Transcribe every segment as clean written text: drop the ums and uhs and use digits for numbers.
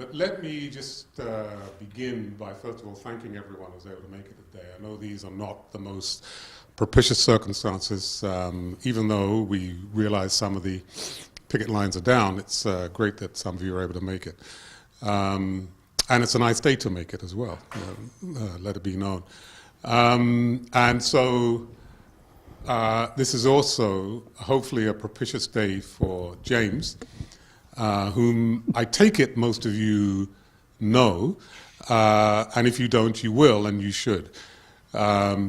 But let me just begin by, first of all, thanking everyone who's able to make it today. I know these are not the most propitious circumstances. Even though we realize some of the picket lines are down, it's great that some of you are able to make it. And it's a nice day to make it as well, let it be known. And so this is also hopefully a propitious day for James, whom I take it most of you know, and if you don't, you will, and you should.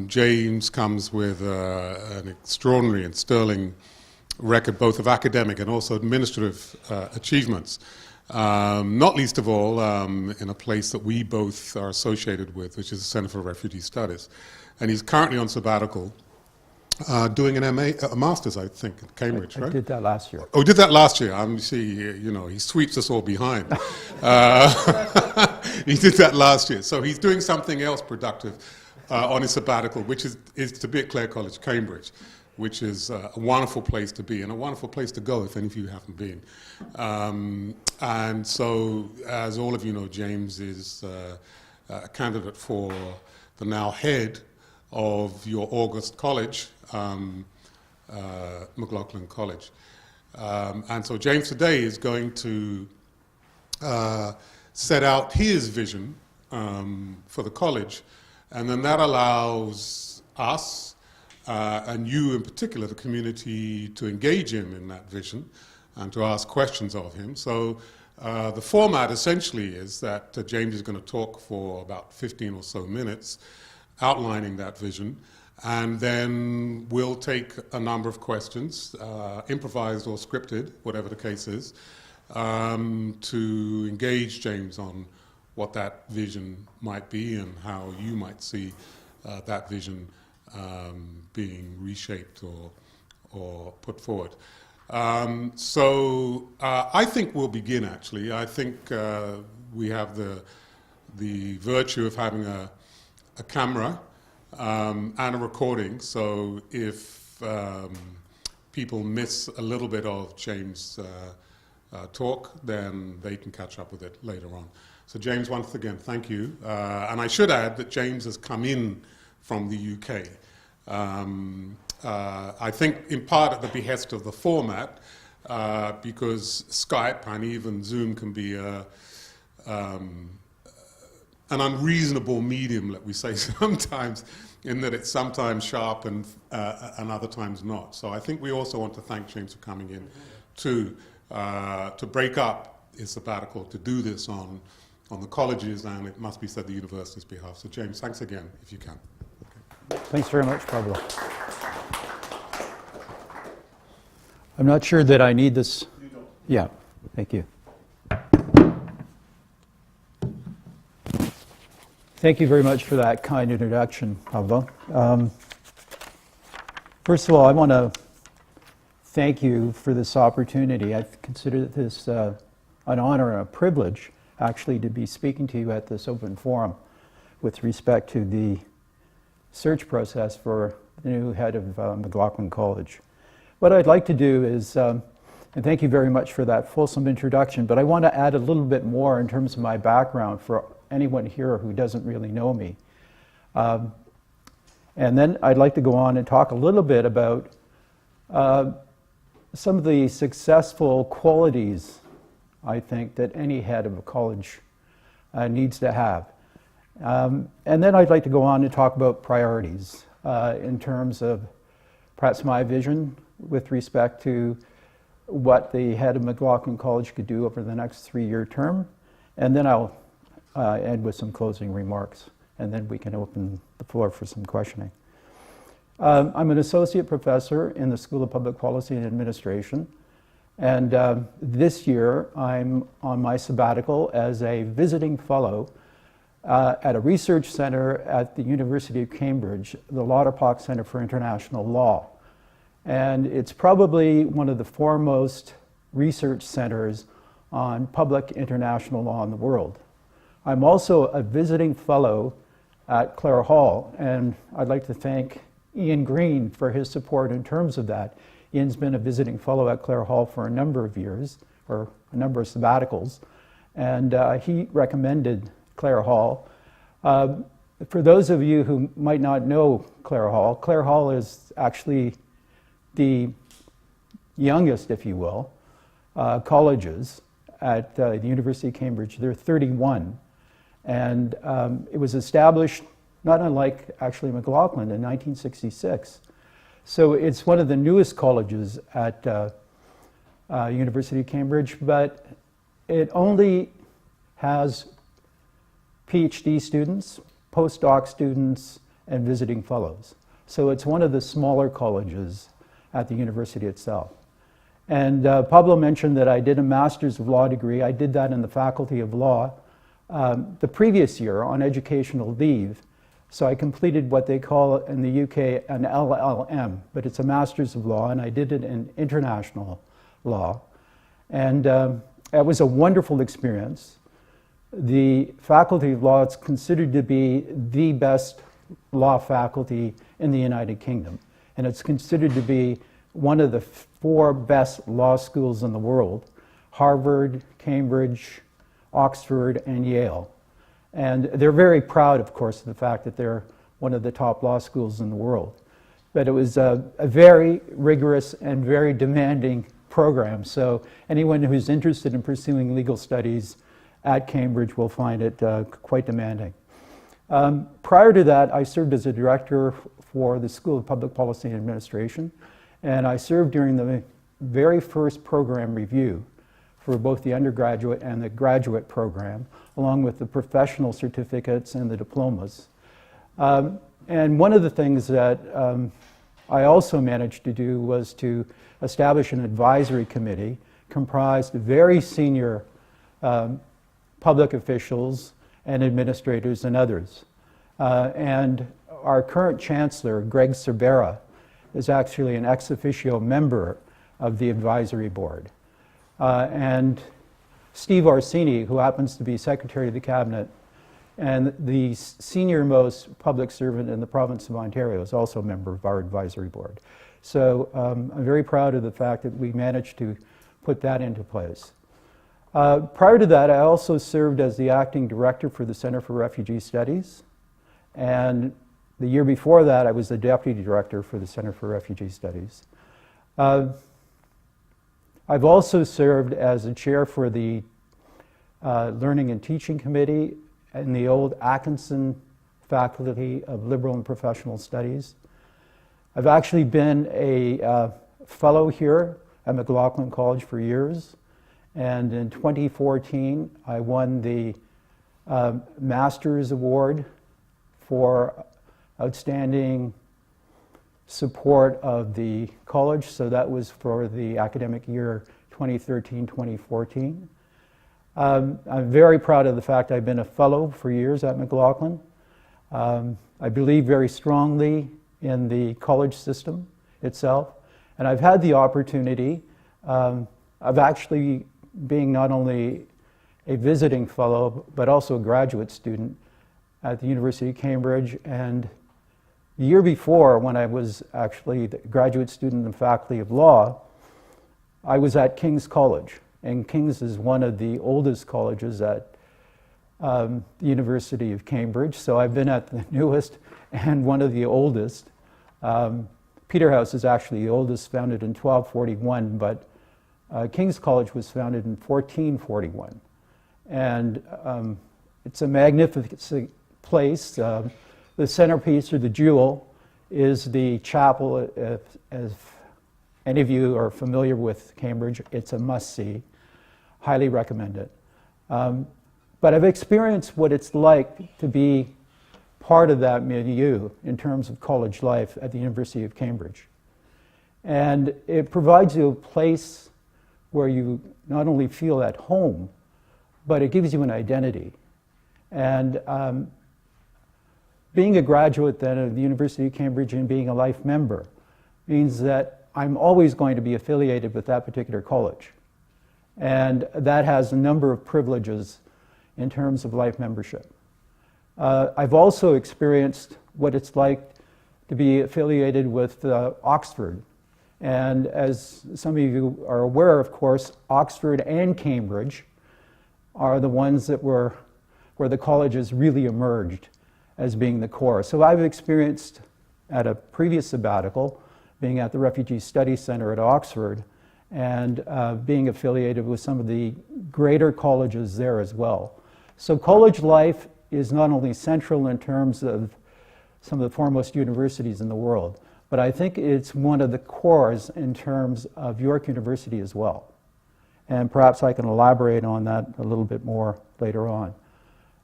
James comes with an extraordinary and sterling record, both of academic and also administrative achievements, not least of all in a place that we both are associated with, which is the Center for Refugee Studies. And he's currently on sabbatical, doing an MA, a master's, I think, at Cambridge, right? I did that last year. Oh, did that last year? See, you know, he sweeps us all behind. He did that last year. So he's doing something else productive on his sabbatical, which is to be at Clare College, Cambridge, which is a wonderful place to be and a wonderful place to go if any of you haven't been. And so, as all of you know, James is a candidate for the now head of your August college, McLaughlin College. And so James today is going to set out his vision for the college, and then that allows us, and you in particular, the community, to engage him in that vision and to ask questions of him. So the format essentially is that James is going to talk for about 15 or so minutes, outlining that vision, and then we'll take a number of questions, improvised or scripted, whatever the case is, to engage James on what that vision might be and how you might see that vision being reshaped or put forward. So I think we'll begin, actually. I think we have the virtue of having a camera and a recording, so if people miss a little bit of James' talk, then they can catch up with it later on. So James, once again, thank you. And I should add that James has come in from the UK. I think in part at the behest of the format, because Skype and even Zoom can be an unreasonable medium, let me say, sometimes, in that it's sometimes sharp and other times not. So I think we also want to thank James for coming in to break up his sabbatical, to do this on the colleges, and it must be said, the university's behalf. So James, thanks again, if you can. Okay. Thanks very much, Pablo. I'm not sure that I need this. You don't. Yeah, thank you. Thank you very much for that kind introduction, Pablo. First of all, I want to thank you for this opportunity. I consider this an honor and a privilege, actually, to be speaking to you at this open forum with respect to the search process for the new head of McLaughlin College. What I'd like to do is, and thank you very much for that fulsome introduction, but I want to add a little bit more in terms of my background for anyone here who doesn't really know me. And then I'd like to go on and talk a little bit about some of the successful qualities, I think, that any head of a college needs to have. And then I'd like to go on and talk about priorities in terms of perhaps my vision with respect to what the head of McLaughlin College could do over the next 3-year term. And then I'll end with some closing remarks, and then we can open the floor for some questioning. I'm an associate professor in the School of Public Policy and Administration, and this year I'm on my sabbatical as a visiting fellow at a research center at the University of Cambridge, the Lauterpacht Center for International Law. And it's probably one of the foremost research centers on public international law in the world. I'm also a visiting fellow at Clare Hall, and I'd like to thank Ian Green for his support in terms of that. Ian's been a visiting fellow at Clare Hall for a number of years, or a number of sabbaticals, and he recommended Clare Hall. For those of you who might not know Clare Hall is actually the youngest, if you will, colleges at the University of Cambridge. There are 31, and it was established not unlike actually McLaughlin in 1966. So it's one of the newest colleges at University of Cambridge, but it only has PhD students, postdoc students, and visiting fellows. So it's one of the smaller colleges at the university itself. And Pablo mentioned that I did a Master's of Law degree. I did that in the Faculty of Law the previous year on educational leave. So I completed what they call in the UK an LLM, but it's a Master's of Law, and I did it in international law. And it was a wonderful experience. The Faculty of Law is considered to be the best law faculty in the United Kingdom, and it's considered to be one of the 4 best law schools in the world: Harvard, Cambridge, Oxford, and Yale. And they're very proud, of course, of the fact that they're one of the top law schools in the world. But it was a very rigorous and very demanding program. So anyone who's interested in pursuing legal studies at Cambridge will find it quite demanding. Prior to that, I served as a director for the School of Public Policy and Administration, and I served during the very first program review for both the undergraduate and the graduate program, along with the professional certificates and the diplomas. And one of the things that I also managed to do was to establish an advisory committee comprised of very senior public officials and administrators and others. And our current chancellor, Greg Cervera, is actually an ex officio member of the advisory board. And Steve Orsini, who happens to be Secretary of the Cabinet and the senior-most public servant in the province of Ontario, is also a member of our advisory board. So I'm very proud of the fact that we managed to put that into place. Prior to that, I also served as the acting director for the Center for Refugee Studies. And the year before that, I was the deputy director for the Center for Refugee Studies. I've also served as a chair for the Learning and Teaching Committee in the old Atkinson Faculty of Liberal and Professional Studies. I've actually been a fellow here at McLaughlin College for years, and in 2014 I won the Master's Award for outstanding support of the college, so that was for the academic year 2013-2014. I'm very proud of the fact I've been a fellow for years at McLaughlin. I believe very strongly in the college system itself, and I've had the opportunity of actually being not only a visiting fellow, but also a graduate student at the University of Cambridge. And the year before, when I was actually the graduate student in the Faculty of Law, I was at King's College. And King's is one of the oldest colleges at the University of Cambridge. So I've been at the newest and one of the oldest. Peterhouse is actually the oldest, founded in 1241, but King's College was founded in 1441. And it's a magnificent place. The centerpiece, or the jewel, is the chapel. If any of you are familiar with Cambridge, it's a must-see. Highly recommend it. But I've experienced what it's like to be part of that milieu in terms of college life at the University of Cambridge. And it provides you a place where you not only feel at home, but it gives you an identity. And being a graduate then of the University of Cambridge and being a life member means that I'm always going to be affiliated with that particular college. And that has a number of privileges in terms of life membership. I've also experienced what it's like to be affiliated with Oxford. And as some of you are aware, of course, Oxford and Cambridge are the ones that were where the colleges really emerged as being the core. So I've experienced at a previous sabbatical, being at the Refugee Studies Center at Oxford, and being affiliated with some of the greater colleges there as well. So college life is not only central in terms of some of the foremost universities in the world, but I think it's one of the cores in terms of York University as well. And perhaps I can elaborate on that a little bit more later on.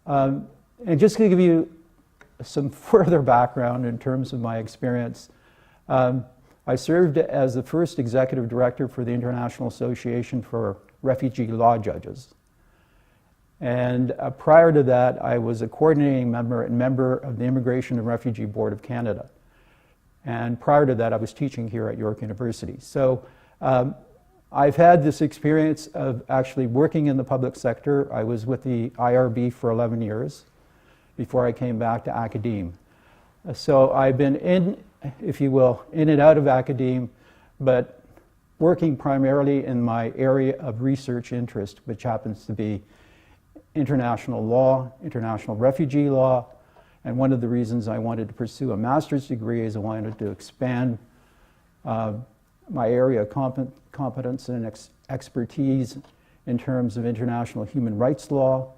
And just to give you some further background in terms of my experience, I served as the first executive director for the International Association for Refugee Law Judges. And prior to that, I was a coordinating member and member of the Immigration and Refugee Board of Canada. And prior to that, I was teaching here at York University. So I've had this experience of actually working in the public sector. I was with the IRB for 11 years before I came back to academe. So I've been in, if you will, in and out of academe, but working primarily in my area of research interest, which happens to be international law, international refugee law, and one of the reasons I wanted to pursue a master's degree is I wanted to expand my area of competence and expertise in terms of international human rights law,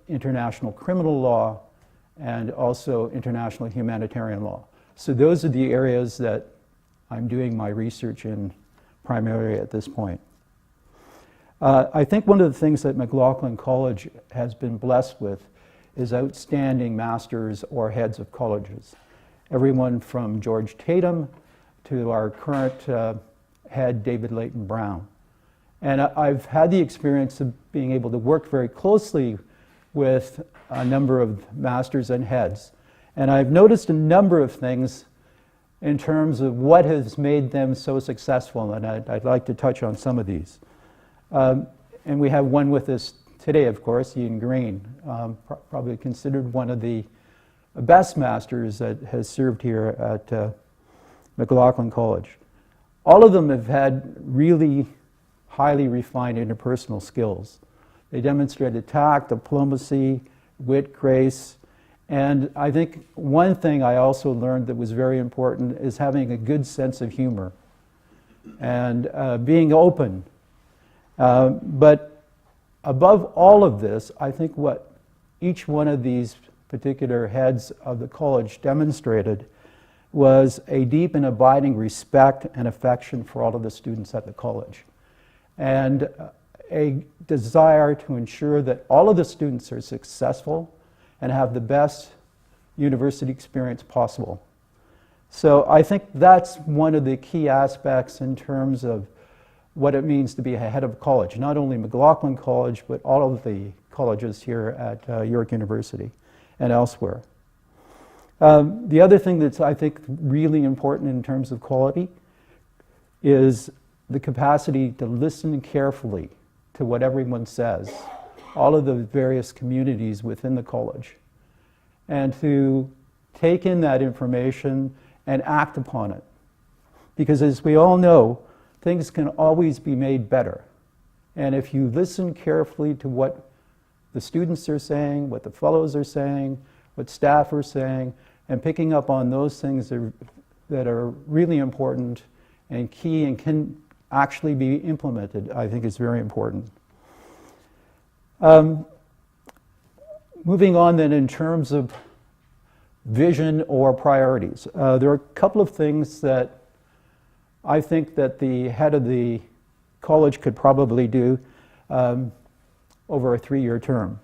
international criminal law, and also international humanitarian law. So those are the areas that I'm doing my research in primarily at this point. I think one of the things that McLaughlin College has been blessed with is outstanding masters or heads of colleges. Everyone from George Tatum to our current head, David Leighton Brown. And I've had the experience of being able to work very closely with a number of masters and heads. And I've noticed a number of things in terms of what has made them so successful, and I'd like to touch on some of these. And we have one with us today, of course, Ian Green, probably considered one of the best masters that has served here at McLaughlin College. All of them have had really highly refined interpersonal skills. They demonstrated tact, diplomacy, wit, grace, and I think one thing I also learned that was very important is having a good sense of humor and being open. But above all of this, I think what each one of these particular heads of the college demonstrated was a deep and abiding respect and affection for all of the students at the college, and a desire to ensure that all of the students are successful and have the best university experience possible. So I think that's one of the key aspects in terms of what it means to be a head of college, not only McLaughlin College, but all of the colleges here at York University and elsewhere. The other thing that's, I think, really important in terms of quality is the capacity to listen carefully to what everyone says, all of the various communities within the college, and to take in that information and act upon it. Because as we all know, things can always be made better. And if you listen carefully to what the students are saying, what the fellows are saying, what staff are saying, and picking up on those things that are really important and key and can actually be implemented, I think is very important. Moving on then in terms of vision or priorities. There are a couple of things that I think that the head of the college could probably do over a 3-year term.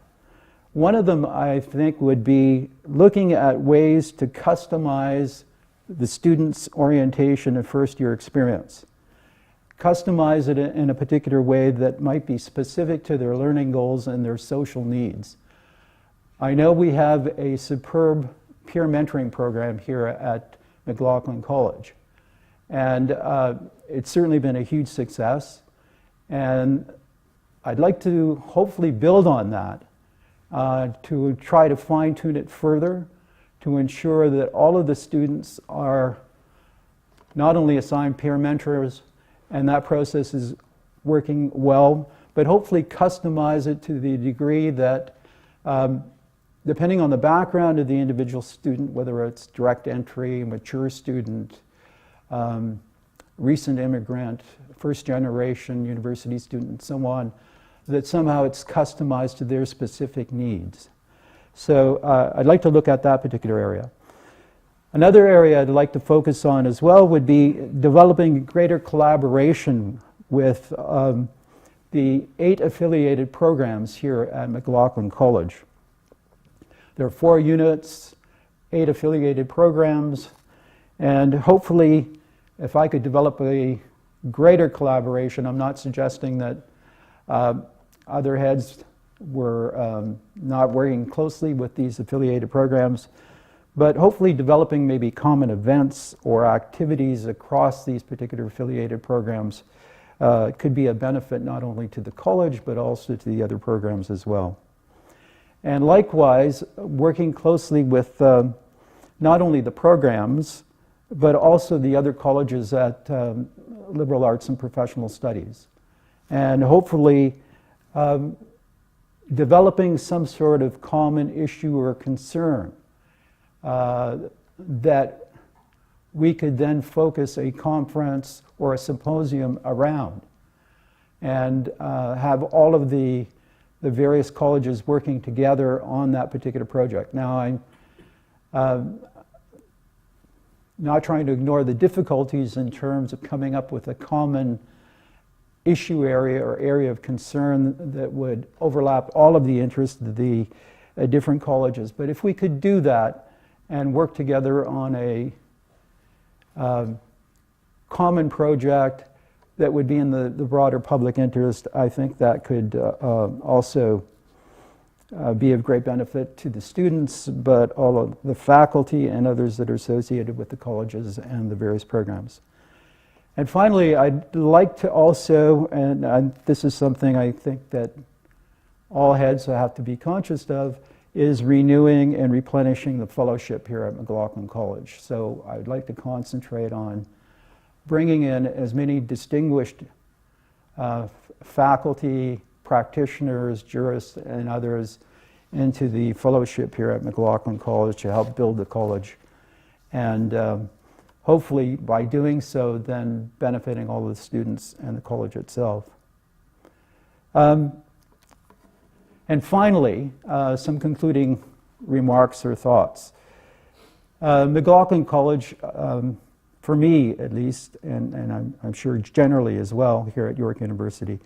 One of them, I think, would be looking at ways to customize the student's orientation and first-year experience. Customize it in a particular way that might be specific to their learning goals and their social needs. I know we have a superb peer mentoring program here at McLaughlin College, and it's certainly been a huge success, and I'd like to hopefully build on that to try to fine-tune it further to ensure that all of the students are not only assigned peer mentors, and that process is working well, but hopefully customize it to the degree that, depending on the background of the individual student, whether it's direct entry, mature student, recent immigrant, first generation university student, and so on, that somehow it's customized to their specific needs. So I'd like to look at that particular area. Another area I'd like to focus on as well would be developing greater collaboration with the 8 affiliated programs here at McLaughlin College. There are 4 units, 8 affiliated programs, and hopefully if I could develop a greater collaboration, I'm not suggesting that other heads were not working closely with these affiliated programs, but hopefully developing maybe common events or activities across these particular affiliated programs could be a benefit not only to the college but also to the other programs as well. And likewise, working closely with not only the programs but also the other colleges at liberal arts and professional studies. And hopefully developing some sort of common issue or concern that we could then focus a conference or a symposium around and have all of the various colleges working together on that particular project. Now, I'm not trying to ignore the difficulties in terms of coming up with a common issue area or area of concern that would overlap all of the interests of the different colleges. But if we could do that and work together on a common project that would be in the broader public interest, I think that could also be of great benefit to the students, but all of the faculty and others that are associated with the colleges and the various programs. And finally, I'd like to also, and this is something I think that all heads have to be conscious of, is renewing and replenishing the fellowship here at McLaughlin College. So I'd like to concentrate on bringing in as many distinguished faculty, practitioners, jurists, and others into the fellowship here at McLaughlin College to help build the college. And hopefully by doing so, then benefiting all of the students and the college itself. And finally, some concluding remarks or thoughts. McLaughlin College, for me at least, and I'm sure generally as well here at York University,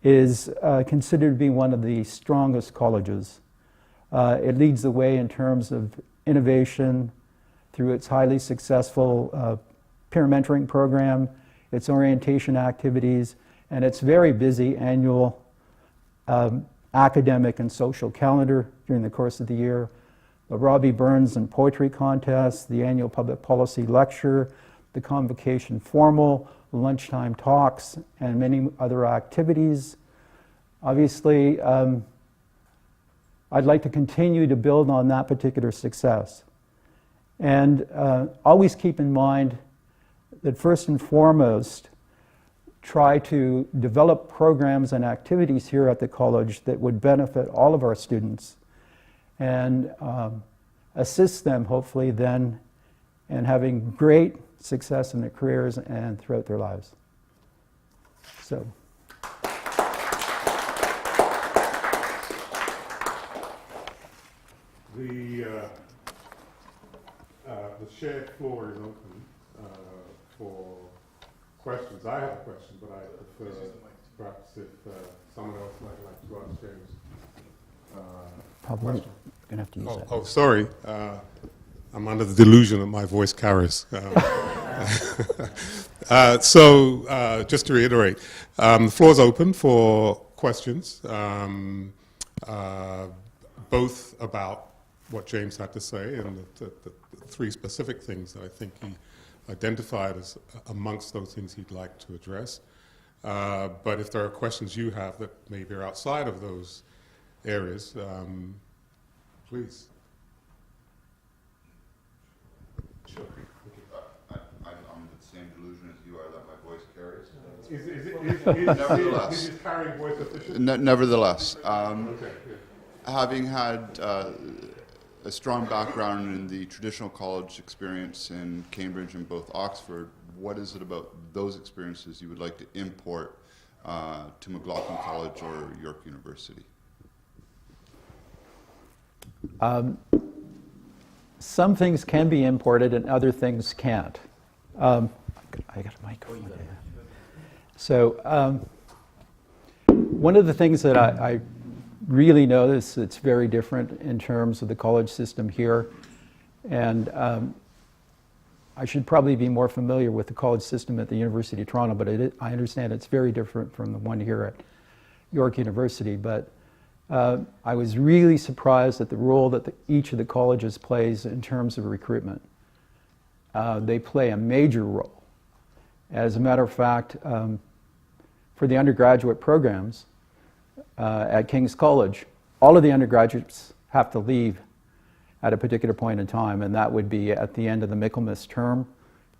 is considered to be one of the strongest colleges. It leads the way in terms of innovation through its highly successful peer mentoring program, its orientation activities, and its very busy annual academic and social calendar during the course of the year, the Robbie Burns and Poetry Contest, the annual public policy lecture, the convocation formal, lunchtime talks, and many other activities. Obviously, I'd like to continue to build on that particular success. And always keep in mind that first and foremost, try to develop programs and activities here at the college that would benefit all of our students and assist them, hopefully, then in having great success in their careers and throughout their lives. So. The shared floor is open for questions. I have a question, but I prefer perhaps if someone else might like to ask James a question. Gonna have to use that. Oh, sorry. I'm under the delusion that my voice carries. So just to reiterate, the floor is open for questions, both about what James had to say and the 3 specific things that I think he identified as amongst those things he'd like to address. But if there are questions you have that maybe are outside of those areas, please. Sure. I'm the same delusion as you are that my voice carries. Is it carrying voice efficient? Nevertheless, Okay, yeah. having had a strong background in the traditional college experience in Cambridge and both Oxford, what is it about those experiences you would like to import to McLaughlin College or York University? Some things can be imported and other things can't. I got a microphone. Yeah. So one of the things that I really notice that's very different in terms of the college system here, and I should probably be more familiar with the college system at the University of Toronto, but I understand it's very different from the one here at York University. But I was really surprised at the role that each of the colleges plays in terms of recruitment. They play a major role. As a matter of fact, for the undergraduate programs at King's College, all of the undergraduates have to leave at a particular point in time, and that would be at the end of the Michaelmas term,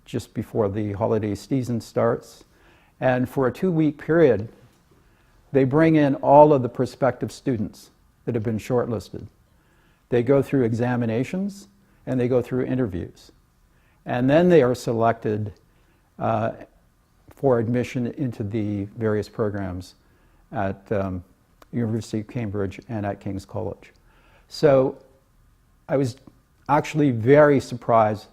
just before the holiday season starts. And for a 2-week period, they bring in all of the prospective students that have been shortlisted. They go through examinations and they go through interviews. And then they are selected for admission into the various programs at University of Cambridge and at King's College. So I was actually very surprised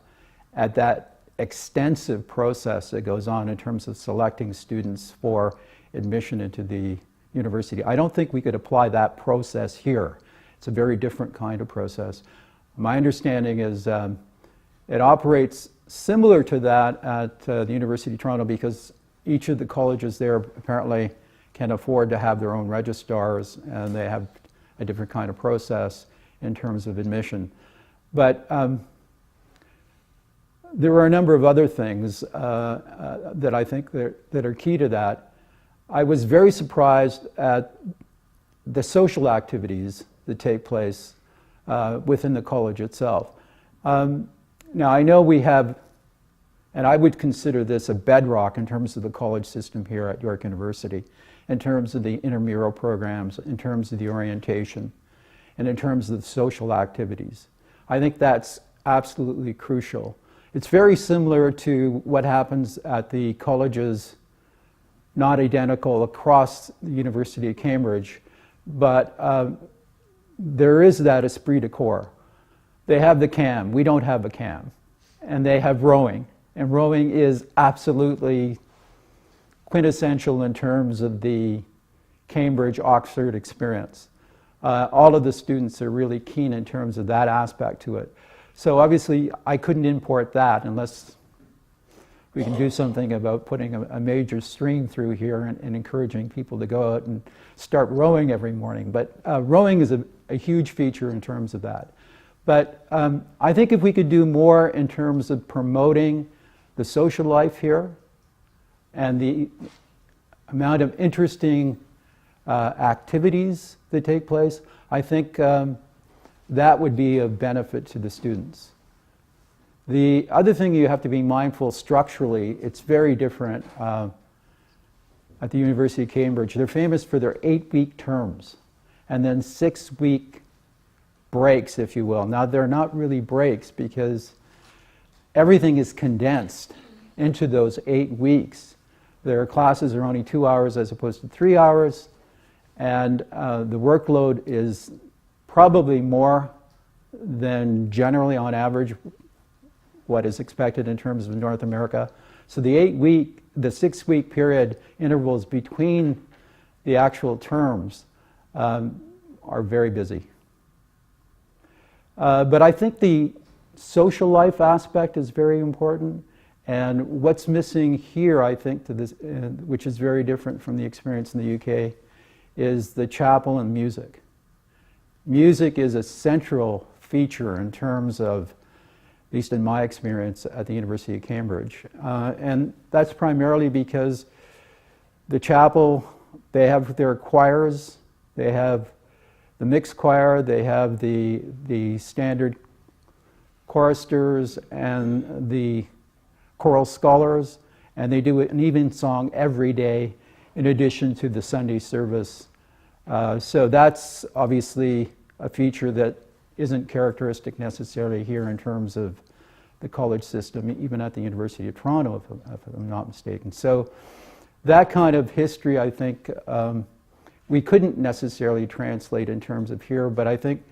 at that extensive process that goes on in terms of selecting students for admission into the university. I don't think we could apply that process here. It's a very different kind of process. My understanding is it operates similar to that at the University of Toronto, because each of the colleges there apparently can afford to have their own registrars, and they have a different kind of process in terms of admission. But there are a number of other things that I think that are key to that. I was very surprised at the social activities that take place within the college itself. Now, I know we have, and I would consider this a bedrock in terms of the college system here at York University, in terms of the intramural programs, in terms of the orientation, and in terms of the social activities. I think that's absolutely crucial. It's very similar to what happens at the colleges, not identical across the University of Cambridge, but there is that esprit de corps. They have the CAM, we don't have a CAM, and they have rowing, and rowing is absolutely quintessential in terms of the Cambridge-Oxford experience. All of the students are really keen in terms of that aspect to it. So obviously I couldn't import that unless we can do something about putting a major stream through here and encouraging people to go out and start rowing every morning. But rowing is a huge feature in terms of that. But I think if we could do more in terms of promoting the social life here and the amount of interesting activities that take place, I think that would be of benefit to the students. The other thing you have to be mindful structurally, it's very different at the University of Cambridge. They're famous for their 8-week terms and then 6-week breaks, if you will. Now, they're not really breaks because everything is condensed into those 8 weeks. Their classes are only 2 hours as opposed to 3 hours, and the workload is probably more than generally on average what is expected in terms of North America. So the 6-week period intervals between the actual terms are very busy. But I think the social life aspect is very important, and what's missing here, I think, to this, which is very different from the experience in the UK, is the chapel and music. Music is a central feature in terms of, at least in my experience at the University of Cambridge. And that's primarily because the chapel, they have their choirs, they have the mixed choir, they have the standard choristers and the choral scholars, And they do an evensong every day in addition to the Sunday service. So that's obviously a feature that isn't characteristic necessarily here in terms of the college system, even at the University of Toronto, if I'm not mistaken. So that kind of history, I think, we couldn't necessarily translate in terms of here, but I think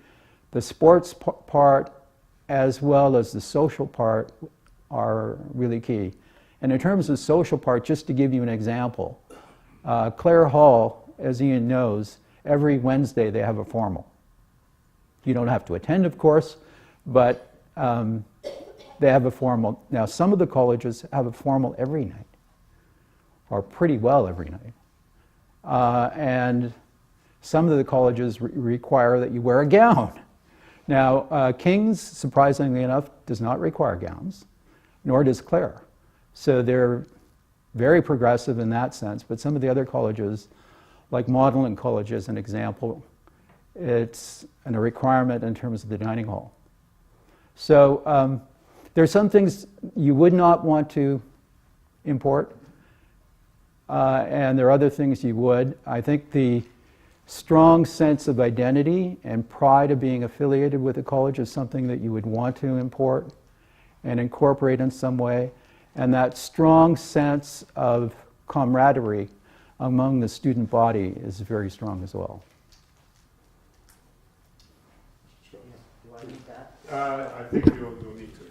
the sports part as well as the social part are really key. And in terms of the social part, just to give you an example, Clare Hall, as Ian knows, every Wednesday they have a formal. You don't have to attend, of course, but they have a formal. Now, some of the colleges have a formal every night, or pretty well every night. And some of the colleges require that you wear a gown. Now, King's, surprisingly enough, does not require gowns, nor does Clare. So they're very progressive in that sense, but some of the other colleges, like McLaughlin College as an example, it's a requirement in terms of the dining hall. So there are some things you would not want to import, and there are other things you would. I think the strong sense of identity and pride of being affiliated with a college is something that you would want to import and incorporate in some way. And that strong sense of camaraderie among the student body is very strong as well. I think you'll need to.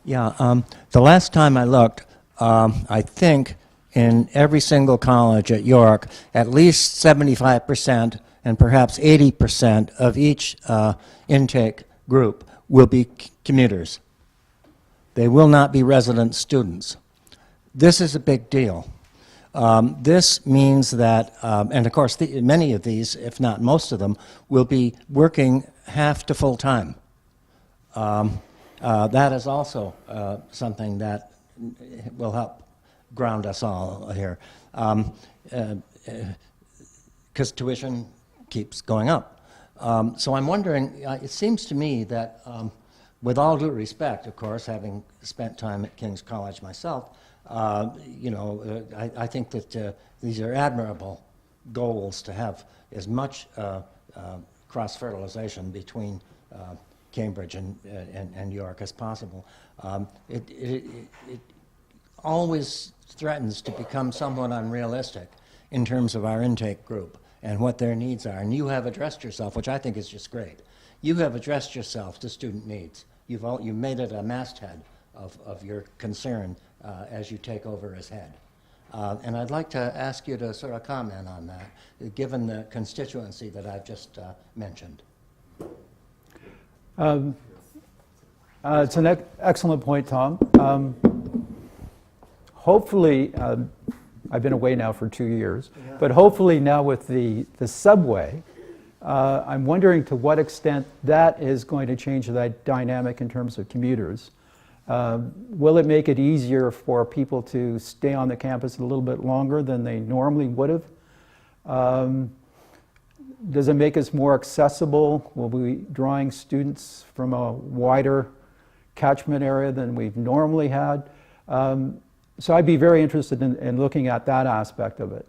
Yeah, the last time I looked, I think in every single college at York, at least 75% and perhaps 80% of each intake group will be commuters. They will not be resident students. This is a big deal. This means that, and of course, many of these, if not most of them, will be working half to full time. That is also something that will help ground us all here, because tuition keeps going up. So I'm wondering, it seems to me that, with all due respect, of course, having spent time at King's College myself, I think that these are admirable goals to have as much cross-fertilization between Cambridge and York as possible. It always threatens to become somewhat unrealistic in terms of our intake group and what their needs are. And you have addressed yourself, which I think is just great. You have addressed yourself to student needs. You made it a masthead of your concern as you take over as head. And I'd like to ask you to sort of comment on that, given the constituency that I've just mentioned. It's an excellent point, Tom. Hopefully, I've been away now for 2 years, but hopefully now with the subway, I'm wondering to what extent that is going to change that dynamic in terms of commuters. Will it make it easier for people to stay on the campus a little bit longer than they normally would have? Does it make us more accessible? Will we be drawing students from a wider catchment area than we've normally had? So I'd be very interested in looking at that aspect of it.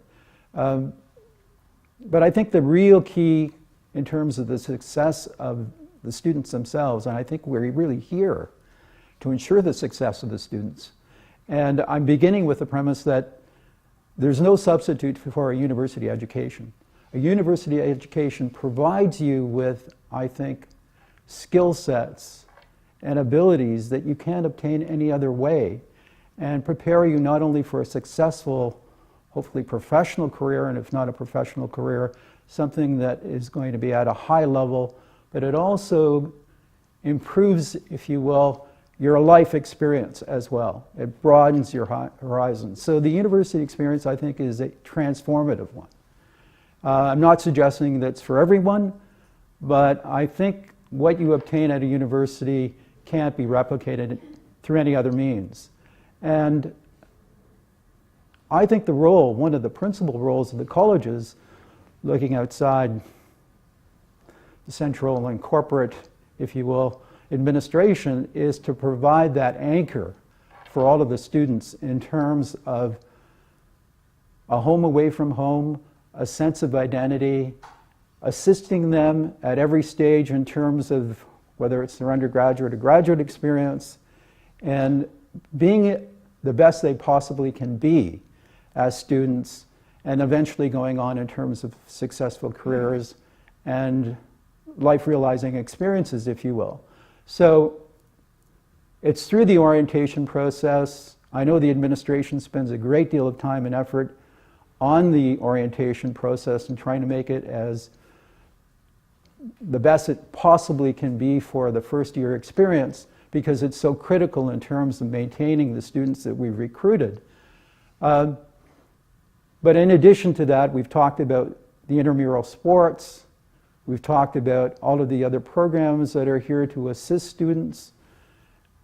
But I think the real key in terms of the success of the students themselves, and I think we're really here to ensure the success of the students. And I'm beginning with the premise that there's no substitute for a university education. A university education provides you with, I think, skill sets and abilities that you can't obtain any other way, and prepare you not only for a successful, hopefully professional career, and if not a professional career, something that is going to be at a high level, but it also improves, if you will, your life experience as well. It broadens your horizons. So the university experience, I think, is a transformative one. I'm not suggesting that's for everyone, but I think what you obtain at a university can't be replicated through any other means. And I think the role, one of the principal roles of the colleges, looking outside the central and corporate, if you will, administration, is to provide that anchor for all of the students in terms of a home away from home, a sense of identity, assisting them at every stage in terms of whether it's their undergraduate or graduate experience, and being the best they possibly can be as students, and eventually going on in terms of successful careers and life-realizing experiences, if you will. So it's through the orientation process. I know the administration spends a great deal of time and effort on the orientation process and trying to make it as the best it possibly can be for the first year experience, because it's so critical in terms of maintaining the students that we've recruited. But in addition to that, we've talked about the intramural sports. We've talked about all of the other programs that are here to assist students.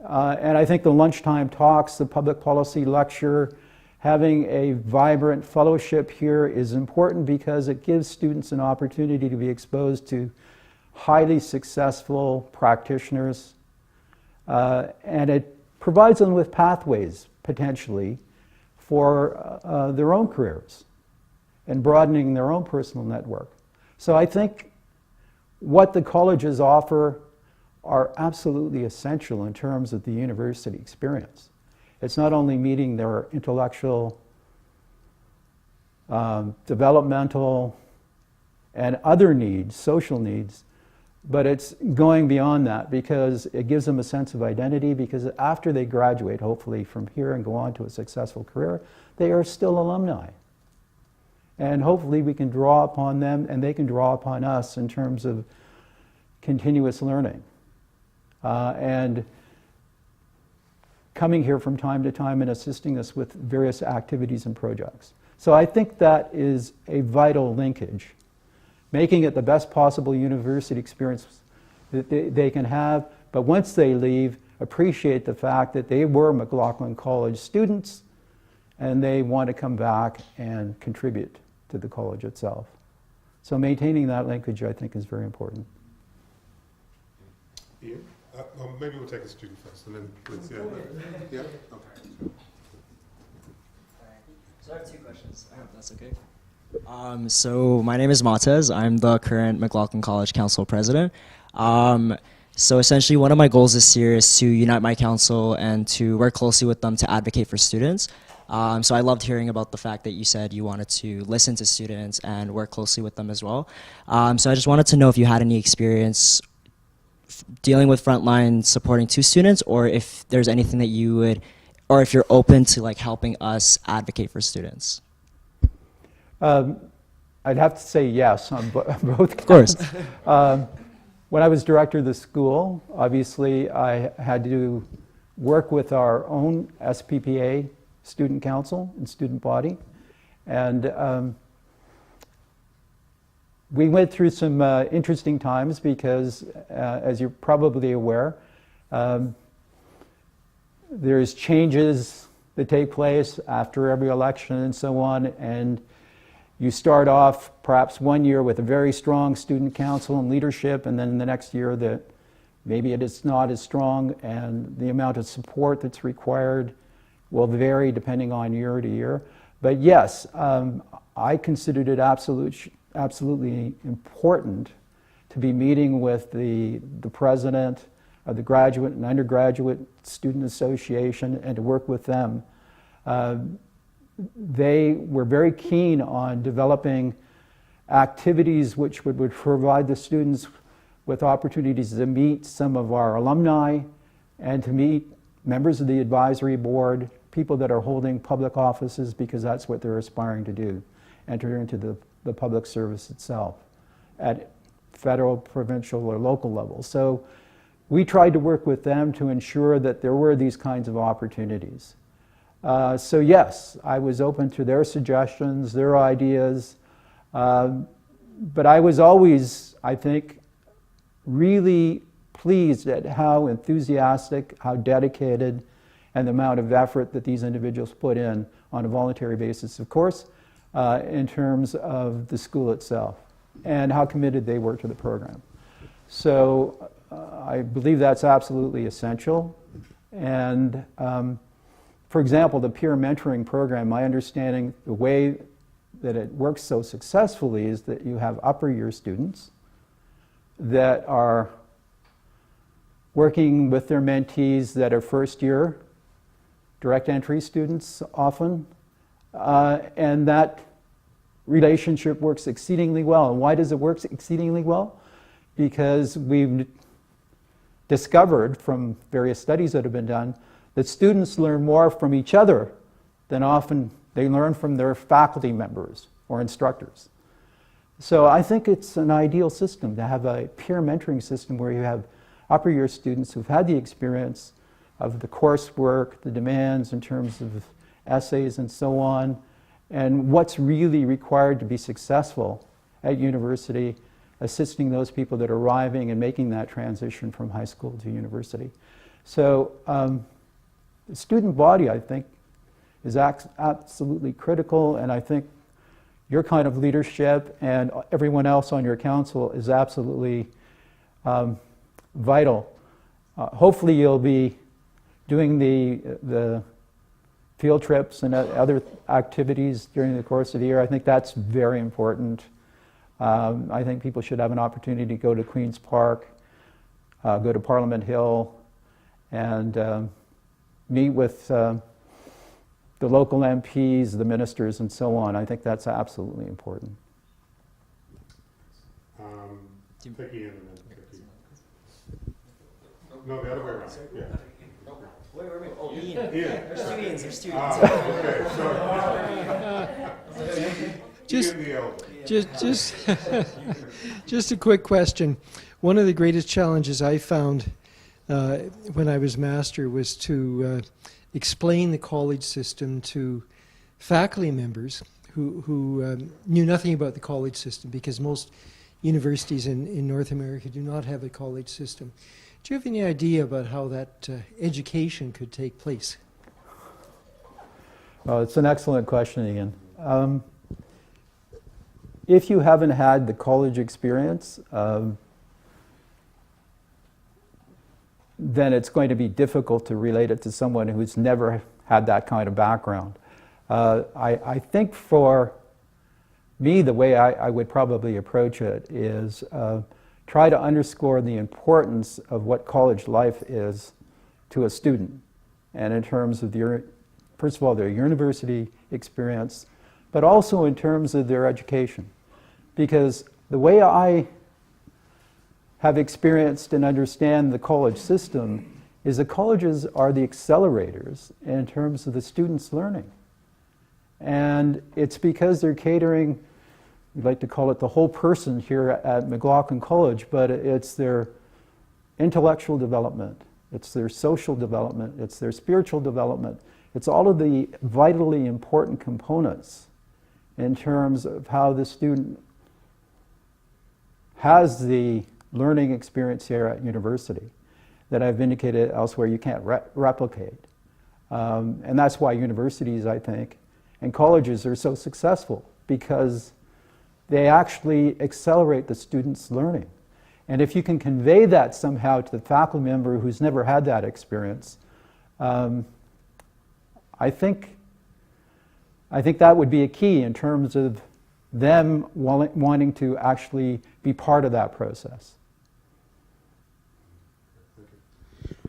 And I think the lunchtime talks, the public policy lecture, having a vibrant fellowship here is important because it gives students an opportunity to be exposed to highly successful practitioners. And it provides them with pathways, potentially, for their own careers and broadening their own personal network. So I think what the colleges offer are absolutely essential in terms of the university experience. It's not only meeting their intellectual, developmental, and other needs, social needs, but it's going beyond that because it gives them a sense of identity, because after they graduate, hopefully from here and go on to a successful career, they are still alumni. And hopefully we can draw upon them and they can draw upon us in terms of continuous learning. And coming here from time to time and assisting us with various activities and projects. So I think that is a vital linkage, making it the best possible university experience that they can have, but once they leave, appreciate the fact that they were McLaughlin College students and they want to come back and contribute to the college itself. So maintaining that linkage, I think, is very important. Ian? Maybe we'll take a student first, and then let's see. Yeah? Okay. So I have two questions. I hope that's okay. So my name is Matez. I'm the current McLaughlin College Council President. So essentially one of my goals this year is to unite my council and to work closely with them to advocate for students. So I loved hearing about the fact that you said you wanted to listen to students and work closely with them as well. So I just wanted to know if you had any experience dealing with frontline supporting two students, or if there's anything that you would, or if you're open to like helping us advocate for students. I'd have to say yes on both. Of course. When I was director of the school, obviously I had to work with our own SPPA student council and student body, and we went through some interesting times because, as you're probably aware, there's changes that take place after every election and so on, and you start off perhaps one year with a very strong student council and leadership, and then the next year that maybe it is not as strong, and the amount of support that's required will vary depending on year to year. But yes, I considered it absolutely important to be meeting with the president of the Graduate and Undergraduate Student Association and to work with them. They were very keen on developing activities which would provide the students with opportunities to meet some of our alumni and to meet members of the advisory board, people that are holding public offices, because that's what they're aspiring to do, enter into the public service itself at federal, provincial, or local level. So we tried to work with them to ensure that there were these kinds of opportunities. So yes, I was open to their suggestions, their ideas, but I was always, I think, really pleased at how enthusiastic, how dedicated, and the amount of effort that these individuals put in on a voluntary basis, of course, in terms of the school itself, and how committed they were to the program. So I believe that's absolutely essential. And for example, the peer mentoring program, my understanding, the way that it works so successfully is that you have upper year students that are working with their mentees that are first year, direct entry students often, and that relationship works exceedingly well. And why does it work exceedingly well? Because we've discovered from various studies that have been done that students learn more from each other than often they learn from their faculty members or instructors. So I think it's an ideal system to have a peer mentoring system where you have upper year students who've had the experience of the coursework, the demands in terms of essays and so on, and what's really required to be successful at university, assisting those people that are arriving and making that transition from high school to university. So the student body, I think, is absolutely critical, and I think your kind of leadership and everyone else on your council is absolutely vital. Hopefully you'll be doing the field trips and other activities during the course of the year. I think that's very important. I think people should have an opportunity to go to Queen's Park, go to Parliament Hill, and meet with the local MPs, the ministers, and so on. I think that's absolutely important. Vicky and then Vicky. No, the other way around. Yeah. Wait. Oh, Ian. Ian. There's two Ians. There's two Ians. Okay, Just- Ian the elder. Just a quick question. One of the greatest challenges I found when I was master was to explain the college system to faculty members who knew nothing about the college system, because most universities in North America do not have a college system. Do you have any idea about how that education could take place? Well, it's an excellent question, Ian. If you haven't had the college experience, then it's going to be difficult to relate it to someone who's never had that kind of background. I think for me, the way I would probably approach it is try to underscore the importance of what college life is to a student, and in terms of first of all, their university experience, but also in terms of their education. Because the way I have experienced and understand the college system is that colleges are the accelerators in terms of the students' learning. And it's because they're catering, we like to call it the whole person here at McLaughlin College, but it's their intellectual development, it's their social development, it's their spiritual development. It's all of the vitally important components in terms of how the student has the learning experience here at university that I've indicated elsewhere you can't replicate. And that's why universities, I think, and colleges are so successful, because they actually accelerate the student's learning. And if you can convey that somehow to the faculty member who's never had that experience, I think that would be a key in terms of them wanting to actually be part of that process.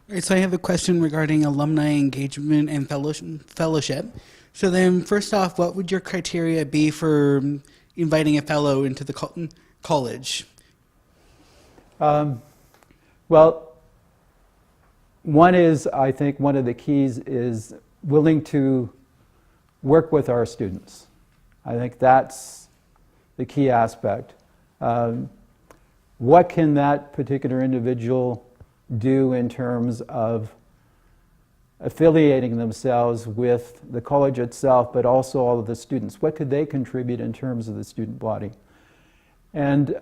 Right, so I have a question regarding alumni engagement and fellowship. So then, first off, what would your criteria be for inviting a fellow into the college? Well, one is, I think one of the keys is willing to work with our students. I think that's the key aspect. What can that particular individual do in terms of affiliating themselves with the college itself, but also all of the students? What could they contribute in terms of the student body? And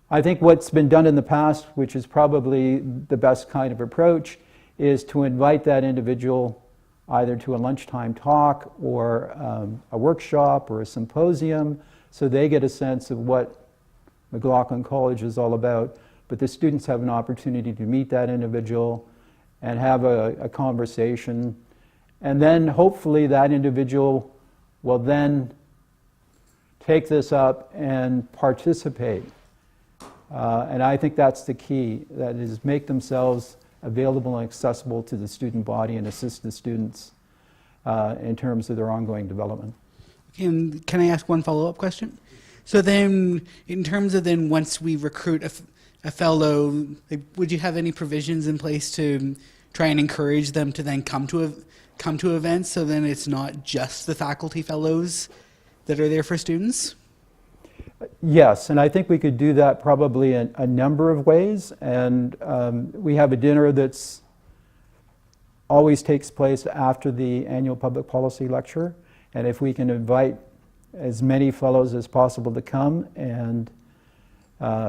I think what's been done in the past, which is probably the best kind of approach, is to invite that individual either to a lunchtime talk or a workshop or a symposium, so they get a sense of what McLaughlin College is all about, but the students have an opportunity to meet that individual and have a conversation And then hopefully that individual will then take this up and participate. And I think that's the key, that is make themselves available and accessible to the student body and assist the students in terms of their ongoing development. Can I ask one follow-up question? So then, in terms of then once we recruit a fellow, like, would you have any provisions in place to try and encourage them to then come to events, so then it's not just the faculty fellows that are there for students? Yes, and I think we could do that probably in a number of ways. And we have a dinner that's always takes place after the annual public policy lecture. And if we can invite as many fellows as possible to come and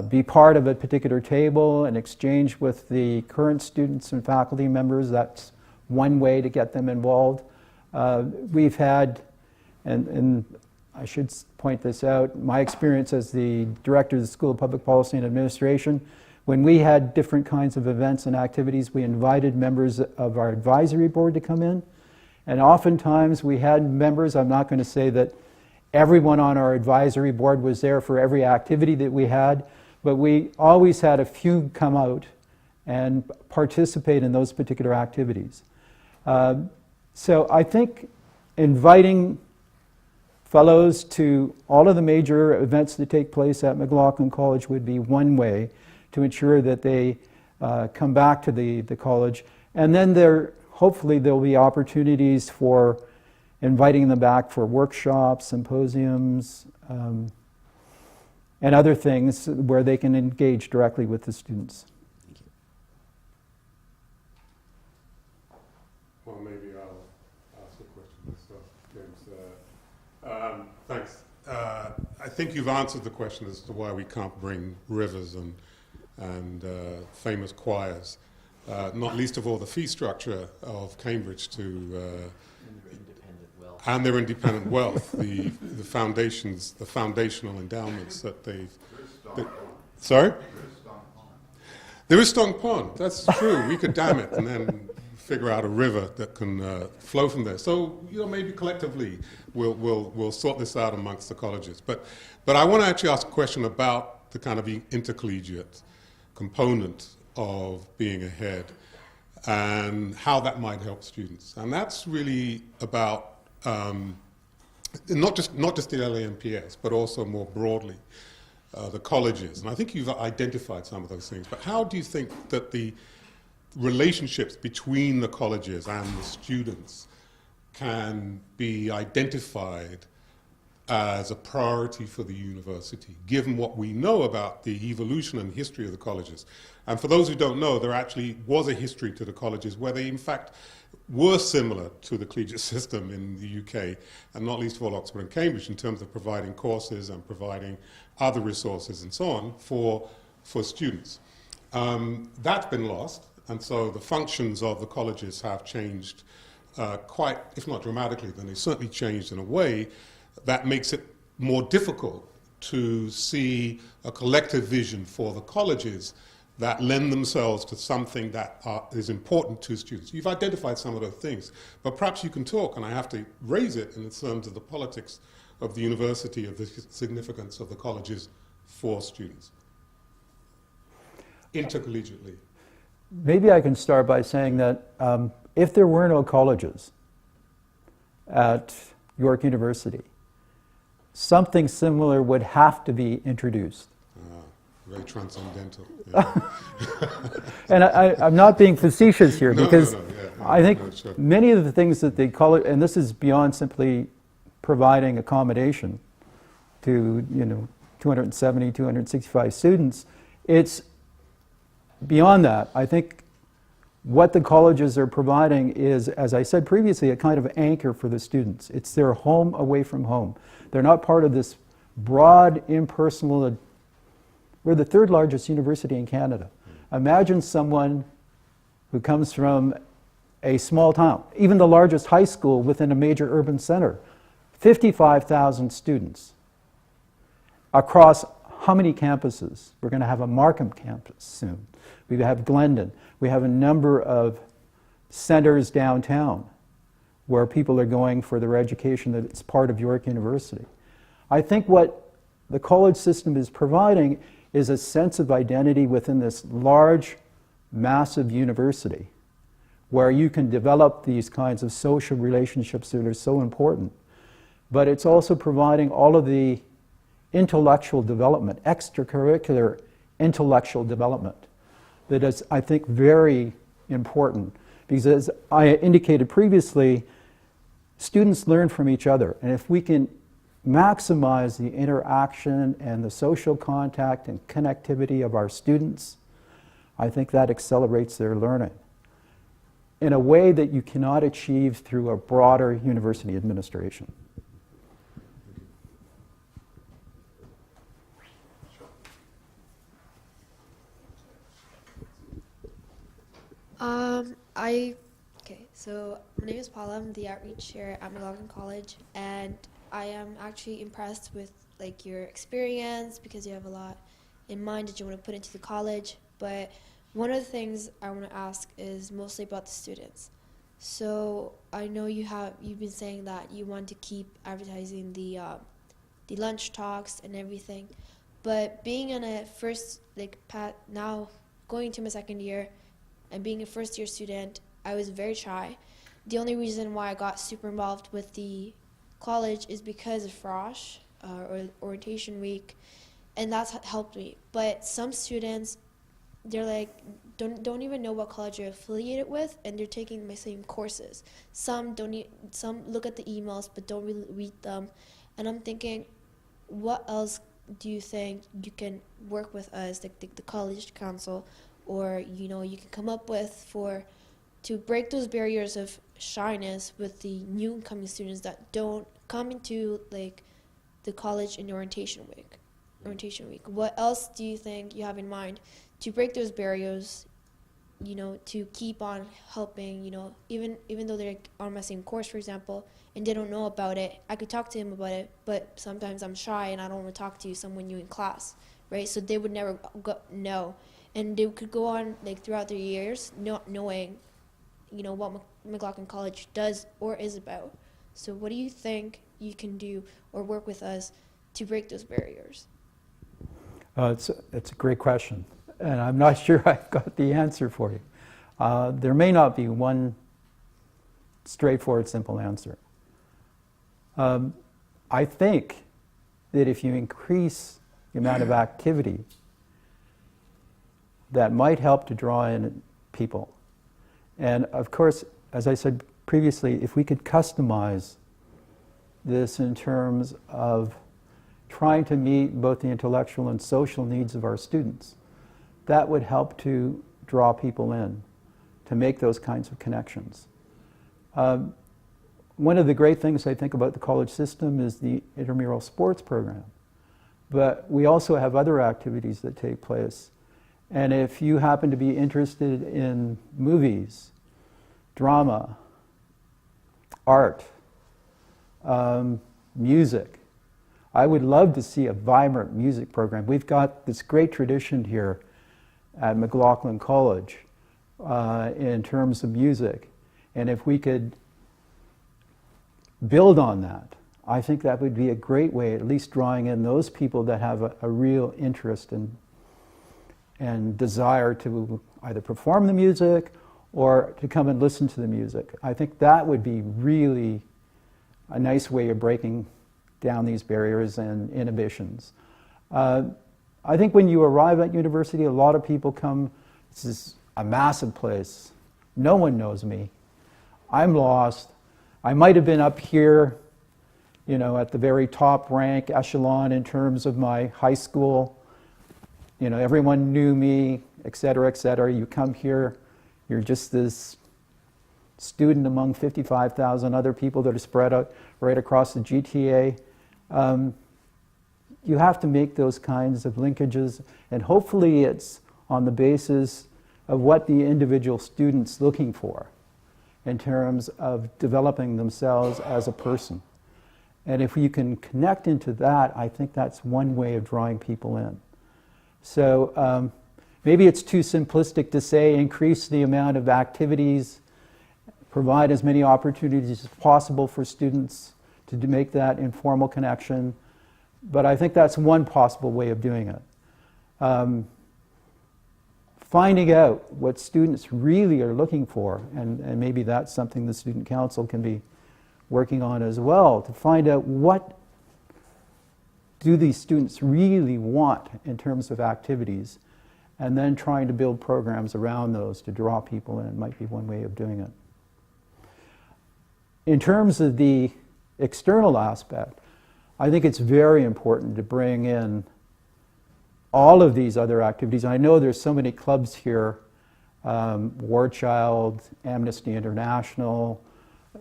be part of a particular table and exchange with the current students and faculty members, that's one way to get them involved. We've had, and I should point this out, my experience as the director of the School of Public Policy and Administration, when we had different kinds of events and activities, we invited members of our advisory board to come in. And oftentimes we had members, I'm not going to say that everyone on our advisory board was there for every activity that we had, but we always had a few come out and participate in those particular activities. So I think inviting fellows to all of the major events that take place at McLaughlin College would be one way to ensure that they come back to the college. And then hopefully there'll be opportunities for inviting them back for workshops, symposiums, and other things where they can engage directly with the students. Well, maybe I'll ask a question myself, James. Thanks. I think you've answered the question as to why we can't bring rivers and famous choirs, not least of all the fee structure of Cambridge to and their independent wealth, the foundations, the foundational endowments that they've. Sorry? There is Stone Pond. That's true. We could dam it and then figure out a river that can flow from there. So maybe collectively we'll sort this out amongst the colleges. But I want to actually ask a question about the kind of intercollegiate component of being ahead and how that might help students. And that's really about not just the LAMPS, but also more broadly the colleges. And I think you've identified some of those things. But how do you think that the relationships between the colleges and the students can be identified as a priority for the university, given what we know about the evolution and history of the colleges? And for those who don't know, there actually was a history to the colleges where they, in fact, were similar to the collegiate system in the UK, and not least of all Oxford and Cambridge, in terms of providing courses and providing other resources and so on for students. That's been lost, and so the functions of the colleges have changed quite, if not dramatically, then they certainly changed in a way that makes it more difficult to see a collective vision for the colleges that lend themselves to something that is important to students. You've identified some of those things, but perhaps you can talk, and I have to raise it in terms of the politics of the university, of the significance of the colleges for students, intercollegiately. Maybe I can start by saying that if there were no colleges at York University, something similar would have to be introduced. Very transcendental. Yeah. And I'm not being facetious here, because I think sure. many of the things that the college, and this is beyond simply providing accommodation to 270, 265 students, it's beyond that. I think what the colleges are providing is, as I said previously, a kind of anchor for the students. It's their home away from home. They're not part of this broad, impersonal. We're the third largest university in Canada. Imagine someone who comes from a small town, even the largest high school within a major urban center, 55,000 students across how many campuses? We're going to have a Markham campus soon. We have Glendon. We have a number of centers downtown. where people are going for their education, that it's part of York University. I think what the college system is providing is a sense of identity within this large, massive university, where you can develop these kinds of social relationships that are so important. But it's also providing all of the intellectual development, extracurricular intellectual development, that is, I think, very important. Because as I indicated previously, students learn from each other. And if we can maximize the interaction and the social contact and connectivity of our students, I think that accelerates their learning in a way that you cannot achieve through a broader university administration. So my name is Paula. I'm the outreach here at McLaughlin College, and I am actually impressed with like your experience because you have a lot in mind that you want to put into the college. But one of the things I want to ask is mostly about the students. So I know you've been saying that you want to keep advertising the lunch talks and everything, but being on a first now going to my second year and being a first year student, I was very shy. The only reason why I got super involved with the college is because of Frosh, or orientation week, and that's helped me. But some students, they're like, don't even know what college you're affiliated with, and they're taking my same courses. Some some look at the emails but don't really read them, and I'm thinking, what else do you think you can work with us, like the college council, or you can come up with to break those barriers of shyness with the new incoming students that don't come into like the college in orientation week. What else do you think you have in mind to break those barriers, to keep on helping, even though they're on my same course, for example, and they don't know about it, I could talk to them about it, but sometimes I'm shy and I don't want to talk to someone new in class, right? So they would never know. And they could go on like throughout their years not knowing, what McLaughlin College does or is about. So what do you think you can do or work with us to break those barriers? It's a great question, and I'm not sure I've got the answer for you. There may not be one straightforward, simple answer. I think that if you increase the amount of activity, that might help to draw in people. And of course, as I said previously, if we could customize this in terms of trying to meet both the intellectual and social needs of our students, that would help to draw people in, to make those kinds of connections. One of the great things I think about the college system is the intramural sports program. But we also have other activities that take place. And if you happen to be interested in movies, drama, art, music, I would love to see a vibrant music program. We've got this great tradition here at McLaughlin College in terms of music. And if we could build on that, I think that would be a great way, at least drawing in those people that have a real interest and desire to either perform the music or to come and listen to the music. I think that would be really a nice way of breaking down these barriers and inhibitions. I think when you arrive at university, a lot of people come, this is a massive place. No one knows me. I'm lost. I might have been up here, at the very top rank echelon in terms of my high school. Everyone knew me, et cetera, et cetera. You come here, you're just this student among 55,000 other people that are spread out right across the GTA. You have to make those kinds of linkages, and hopefully it's on the basis of what the individual student's looking for in terms of developing themselves as a person. And if you can connect into that, I think that's one way of drawing people in. So maybe it's too simplistic to say increase the amount of activities provide as many opportunities as possible for students to make that informal connection. But I think that's one possible way of doing it. Finding out what students really are looking for, and maybe that's something the student council can be working on as well, to find out what do these students really want in terms of activities, and then trying to build programs around those to draw people in might be one way of doing it. In terms of the external aspect, I think it's very important to bring in all of these other activities. I know there's so many clubs here, War Child, Amnesty International,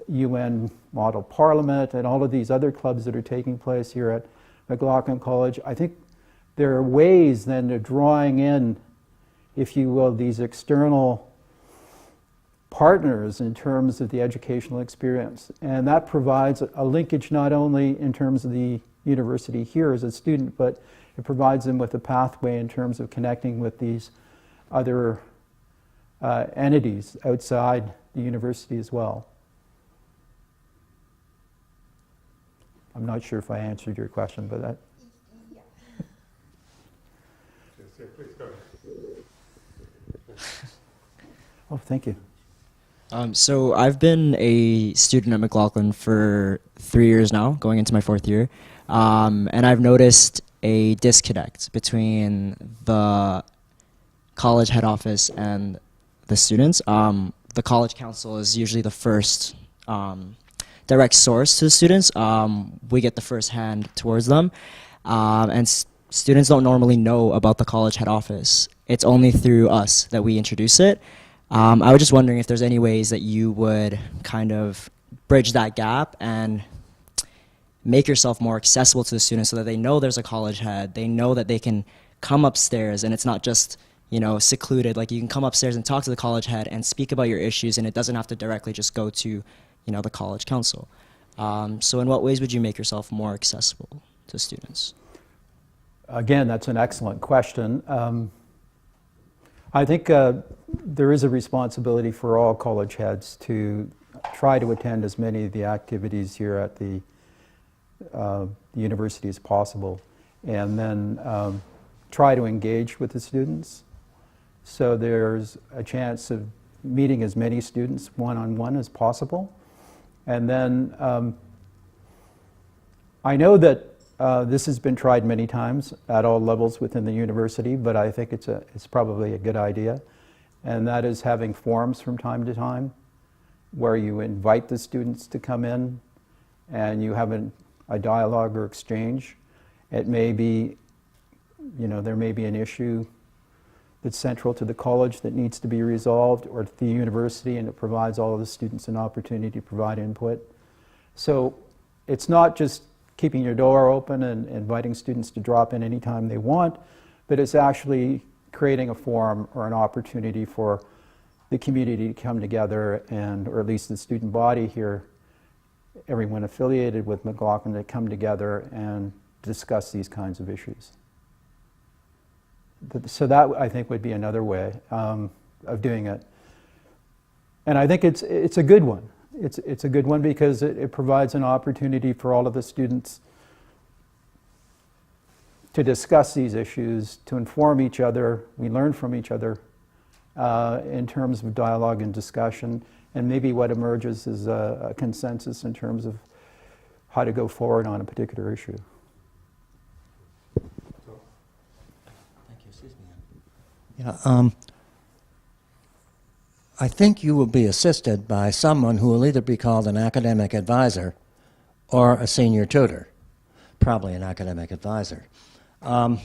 UN Model Parliament, and all of these other clubs that are taking place here at McLaughlin College. I think there are ways then of drawing in, if you will, these external partners in terms of the educational experience. And that provides a linkage not only in terms of the university here as a student, but it provides them with a pathway in terms of connecting with these other entities outside the university as well. I'm not sure if I answered your question, but that. Yes, yeah, please go ahead. Oh, thank you. So I've been a student at McLaughlin for 3 years now, going into my 4th year, and I've noticed a disconnect between the college head office and the students. The college council is usually the first direct source to the students. We get the first hand towards them, and students don't normally know about the college head office. It's only through us that we introduce it. I was just wondering if there's any ways that you would kind of bridge that gap and make yourself more accessible to the students so that they know there's a college head, they know that they can come upstairs and it's not just, you know, secluded. Like, you can come upstairs and talk to the college head and speak about your issues, and it doesn't have to directly just go to, you know, the college council. So in what ways would you make yourself more accessible to students? Again, that's an excellent question. I think there is a responsibility for all college heads to try to attend as many of the activities here at the university as possible, and then try to engage with the students. So there's a chance of meeting as many students one-on-one as possible. And then I know that this has been tried many times at all levels within the university, but I think it's probably a good idea. And that is having forums from time to time where you invite the students to come in and you have a dialogue or exchange. It may be, you know, there may be an issue that's central to the college that needs to be resolved, or to the university, and it provides all of the students an opportunity to provide input. So it's not just keeping your door open and inviting students to drop in anytime they want, but it's actually creating a forum or an opportunity for the community to come together, and, or at least the student body here, everyone affiliated with McLaughlin, to come together and discuss these kinds of issues. So that, I think, would be another way of doing it. And I think it's a good one. It's a good one because it provides an opportunity for all of the students to discuss these issues, to inform each other. We learn from each other in terms of dialogue and discussion, and maybe what emerges is a consensus in terms of how to go forward on a particular issue. Yeah, I think you will be assisted by someone who will either be called an academic advisor or a senior tutor, probably an academic advisor. And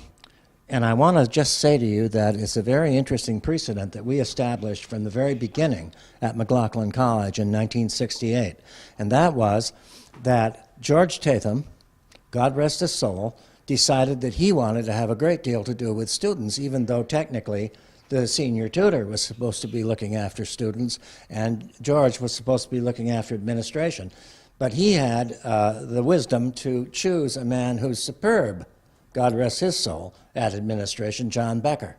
I want to just say to you that it's a very interesting precedent that we established from the very beginning at McLaughlin College in 1968. And that was that George Tatham, God rest his soul, decided that he wanted to have a great deal to do with students, even though technically the senior tutor was supposed to be looking after students and George was supposed to be looking after administration. But he had the wisdom to choose a man who's superb, God rest his soul, at administration, John Becker.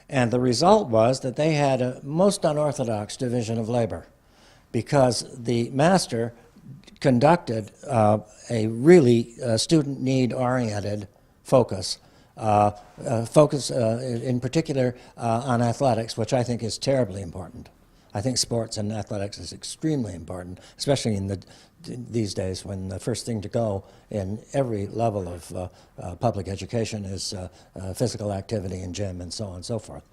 And the result was that they had a most unorthodox division of labor. because the master conducted a really student need-oriented focus, in particular on athletics, which I think is terribly important. I think sports and athletics is extremely important, especially in these days when the first thing to go in every level of public education is physical activity and gym and so on and so forth.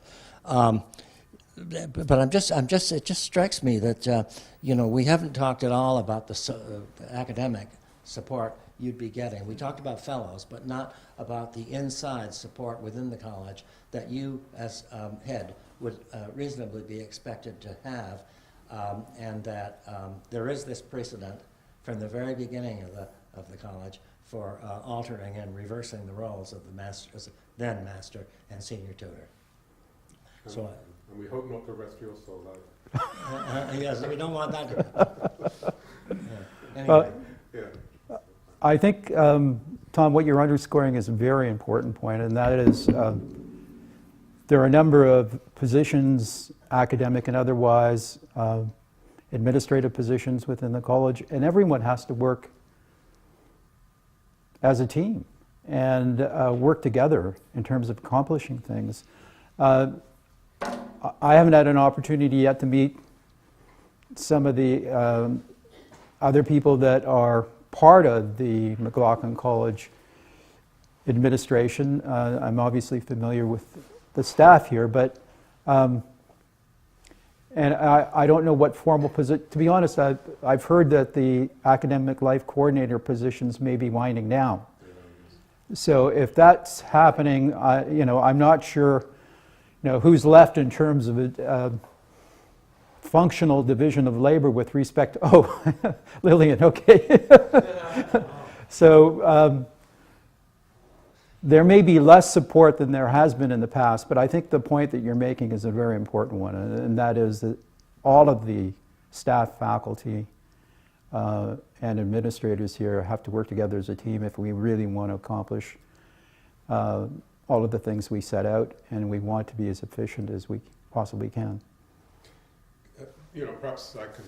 But it just strikes me that we haven't talked at all about the academic support you'd be getting. We talked about fellows, but not about the inside support within the college that you, as head, would reasonably be expected to have, and that there is this precedent from the very beginning of the college for altering and reversing the roles of the then master and senior tutor. So. And we hope not to rest your soul either. Yes, we don't want that to anyway. Yeah. I think, Tom, what you're underscoring is a very important point, and that is there are a number of positions, academic and otherwise, administrative positions within the college, and everyone has to work as a team and work together in terms of accomplishing things. I haven't had an opportunity yet to meet some of the other people that are part of the McLaughlin College administration. I'm obviously familiar with the staff here, but and I don't know what formal position. To be honest, I've heard that the academic life coordinator positions may be winding down. So if that's happening, I'm not sure. Who's left in terms of a functional division of labor with respect to, oh, Lillian, okay. So there may be less support than there has been in the past, but I think the point that you're making is a very important one, and that is that all of the staff, faculty, and administrators here have to work together as a team if we really want to accomplish all of the things we set out, and we want to be as efficient as we possibly can. Perhaps I can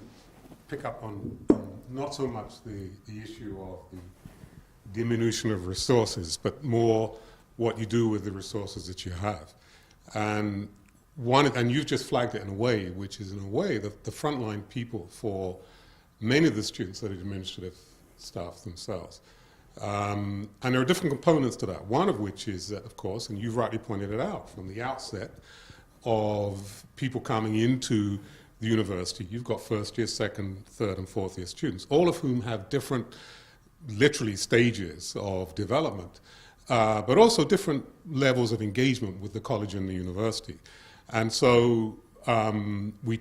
pick up on not so much the issue of the diminution of resources, but more what you do with the resources that you have. And you've just flagged it in a way, which is in a way the frontline people for many of the students that are administrative staff themselves. And there are different components to that, one of which is that, of course, and you've rightly pointed it out from the outset, of people coming into the university. You've got first year, second, third, and fourth year students, all of whom have different, literally, stages of development, but also different levels of engagement with the college and the university. And so we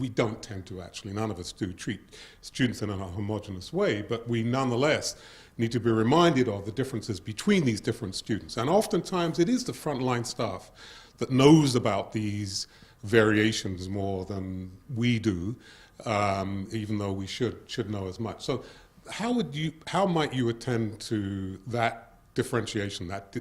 don't tend to actually, none of us do, treat students in a homogeneous way, but we nonetheless need to be reminded of the differences between these different students. And oftentimes it is the frontline staff that knows about these variations more than we do, even though we should know as much. So how might you attend to that differentiation, that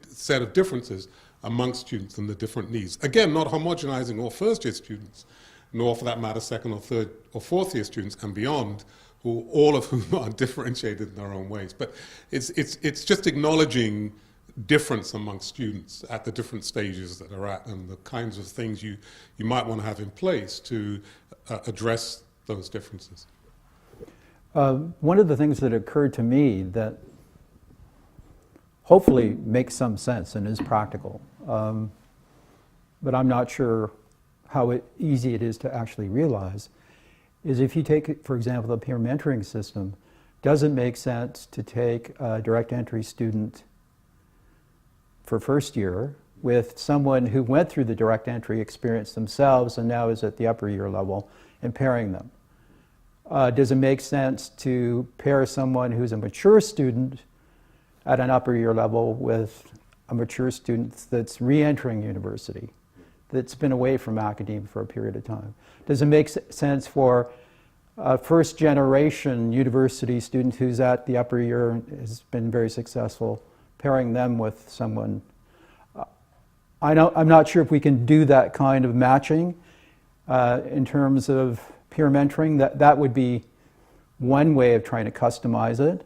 set of differences amongst students and the different needs? Again, not homogenizing all first year students, nor for that matter second or third or fourth year students and beyond, all of whom are differentiated in their own ways. But it's just acknowledging difference amongst students at the different stages that they're at, and the kinds of things you might want to have in place to address those differences. One of the things that occurred to me that hopefully makes some sense and is practical, but I'm not sure how easy it is to actually realize, is if you take, for example, the peer mentoring system, does it make sense to take a direct entry student for first year with someone who went through the direct entry experience themselves and now is at the upper year level and pairing them? Does it make sense to pair someone who's a mature student at an upper year level with a mature student that's re-entering university, that's been away from academia for a period of time? Does it make sense for a first generation university student who's at the upper year and has been very successful, pairing them with someone? I'm not sure if we can do that kind of matching. In terms of peer mentoring, that would be one way of trying to customize it.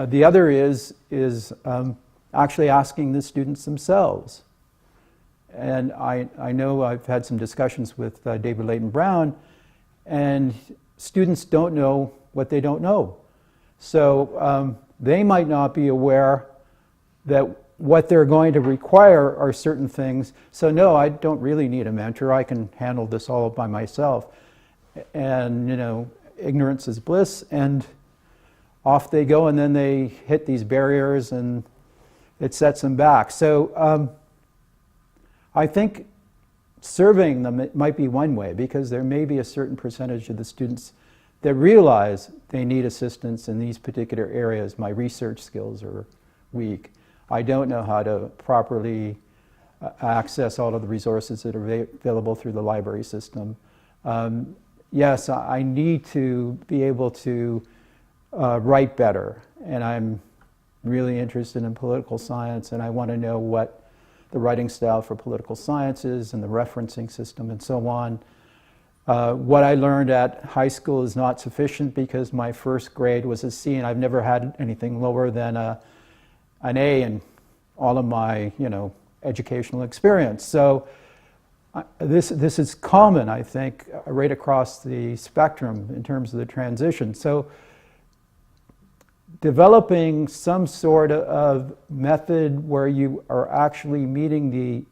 The other is actually asking the students themselves. And I know I've had some discussions with David Leighton Brown, and students don't know what they don't know. So they might not be aware that what they're going to require are certain things. So no, I don't really need a mentor. I can handle this all by myself. And, you know, ignorance is bliss, and off they go, and then they hit these barriers, and it sets them back. So I think surveying them, it might be one way, because there may be a certain percentage of the students that realize they need assistance in these particular areas. My research skills are weak. I don't know how to properly access all of the resources that are available through the library system. Yes, I need to be able to write better, and I'm really interested in political science, and I want to know what the writing style for political science is and the referencing system and so on. What I learned at high school is not sufficient, because my first grade was a C, and I've never had anything lower than an A in all of my, you know, educational experience. So this is common, I think, right across the spectrum in terms of the transition. So developing some sort of method where you are actually meeting the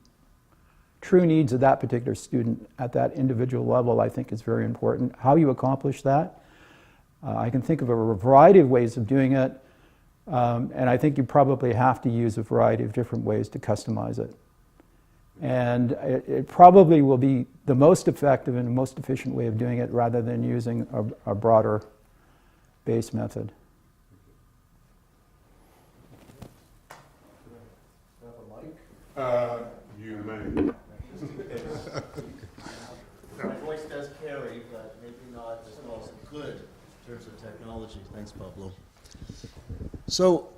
true needs of that particular student at that individual level, I think, is very important. How you accomplish that, I can think of a variety of ways of doing it, and I think you probably have to use a variety of different ways to customize it. And it probably will be the most effective and most efficient way of doing it, rather than using a broader base method. You may. My voice does carry, but maybe not as well as it could in terms of technology. Thanks, Pablo. So,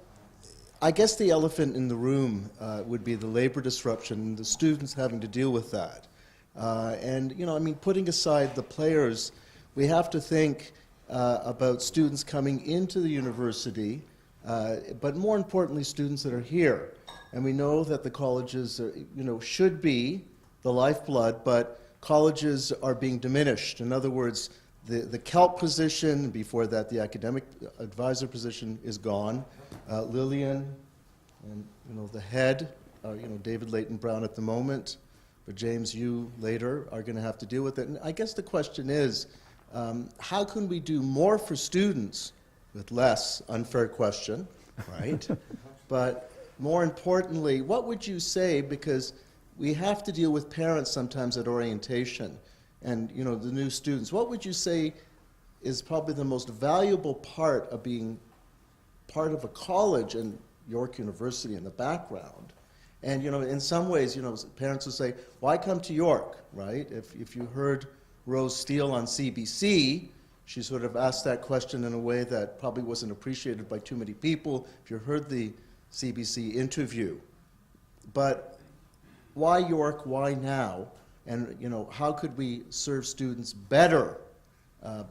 I guess the elephant in the room would be the labor disruption and the students having to deal with that. And, you know, I mean, putting aside the players, we have to think about students coming into the university, but more importantly, students that are here. And we know that the colleges, you know, should be the lifeblood, but colleges are being diminished. In other words, the CALP position, before that the academic advisor position, is gone. Lillian and, you know, the head, you know, David Leighton Brown at the moment, but James, you later are going to have to deal with it. And I guess the question is, how can we do more for students with less? Unfair question, right? But more importantly, what would you say, because we have to deal with parents sometimes at orientation and, you know, the new students, what would you say is probably the most valuable part of being part of a college and York University in the background? And, you know, in some ways, you know, parents will say, why come to York, right? If you heard Rose Steele on CBC, she sort of asked that question in a way that probably wasn't appreciated by too many people. If you heard the CBC interview. But why York, why now? And, you know, how could we serve students better,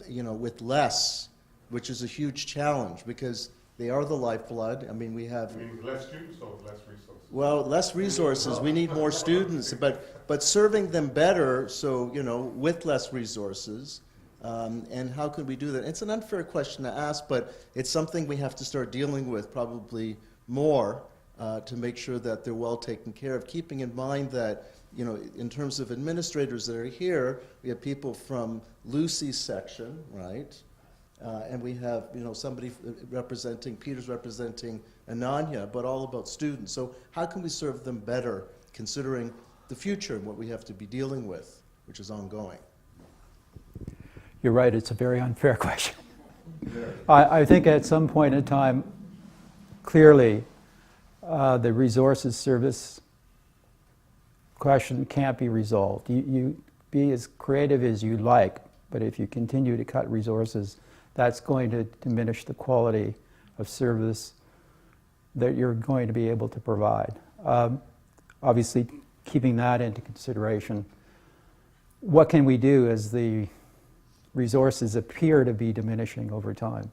you know, with less, which is a huge challenge, because they are the lifeblood. I mean, we have... You mean less students or less resources? Well, less resources. We need more students, but serving them better, so, you know, with less resources. And how could we do that? It's an unfair question to ask, but it's something we have to start dealing with probably more to make sure that they're well taken care of, keeping in mind that, you know, in terms of administrators that are here, we have people from Lucy's section, right? And we have, you know, somebody representing, Peter's representing Ananya, but all about students. So how can we serve them better, considering the future and what we have to be dealing with, which is ongoing? You're right, it's a very unfair question. I think at some point in time, clearly, the resources service question can't be resolved. You be as creative as you like, but if you continue to cut resources, that's going to diminish the quality of service that you're going to be able to provide. Obviously, keeping that into consideration, what can we do as the resources appear to be diminishing over time?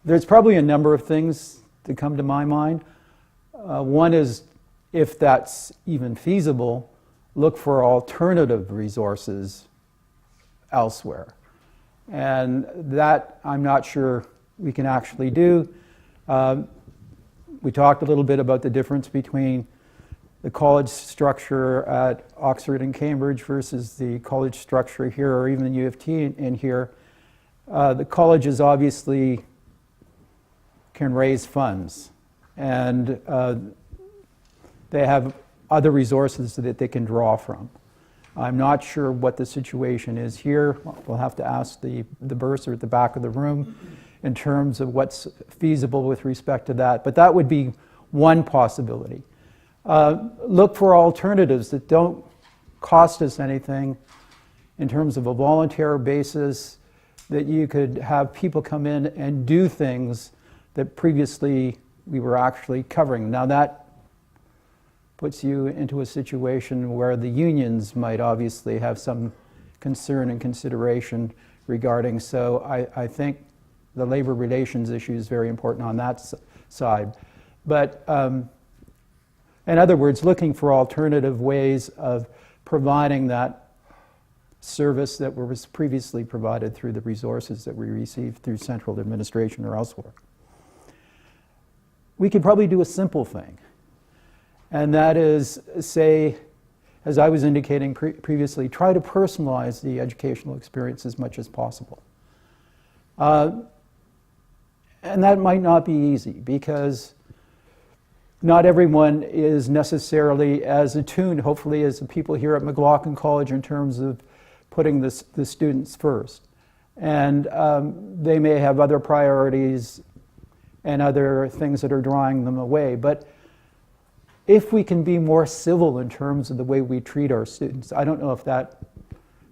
There's probably a number of things that come to my mind. One is, if that's even feasible, look for alternative resources elsewhere. And that I'm not sure we can actually do. We talked a little bit about the difference between the college structure at Oxford and Cambridge versus the college structure here, or even U of T in here. The colleges obviously can raise funds, and they have other resources that they can draw from. I'm not sure what the situation is here. We'll have to ask the bursar at the back of the room in terms of what's feasible with respect to that. But that would be one possibility. Look for alternatives that don't cost us anything in terms of a volunteer basis, that you could have people come in and do things that previously we were actually covering. Now that puts you into a situation where the unions might obviously have some concern and consideration regarding. So I think the labor relations issue is very important on that side. But in other words, looking for alternative ways of providing that service that was previously provided through the resources that we received through central administration or elsewhere. We could probably do a simple thing, and that is, say, as I was indicating previously, try to personalize the educational experience as much as possible. And that might not be easy, because not everyone is necessarily as attuned, hopefully, as the people here at McLaughlin College in terms of putting the students first. And they may have other priorities and other things that are drawing them away. But if we can be more civil in terms of the way we treat our students, I don't know if that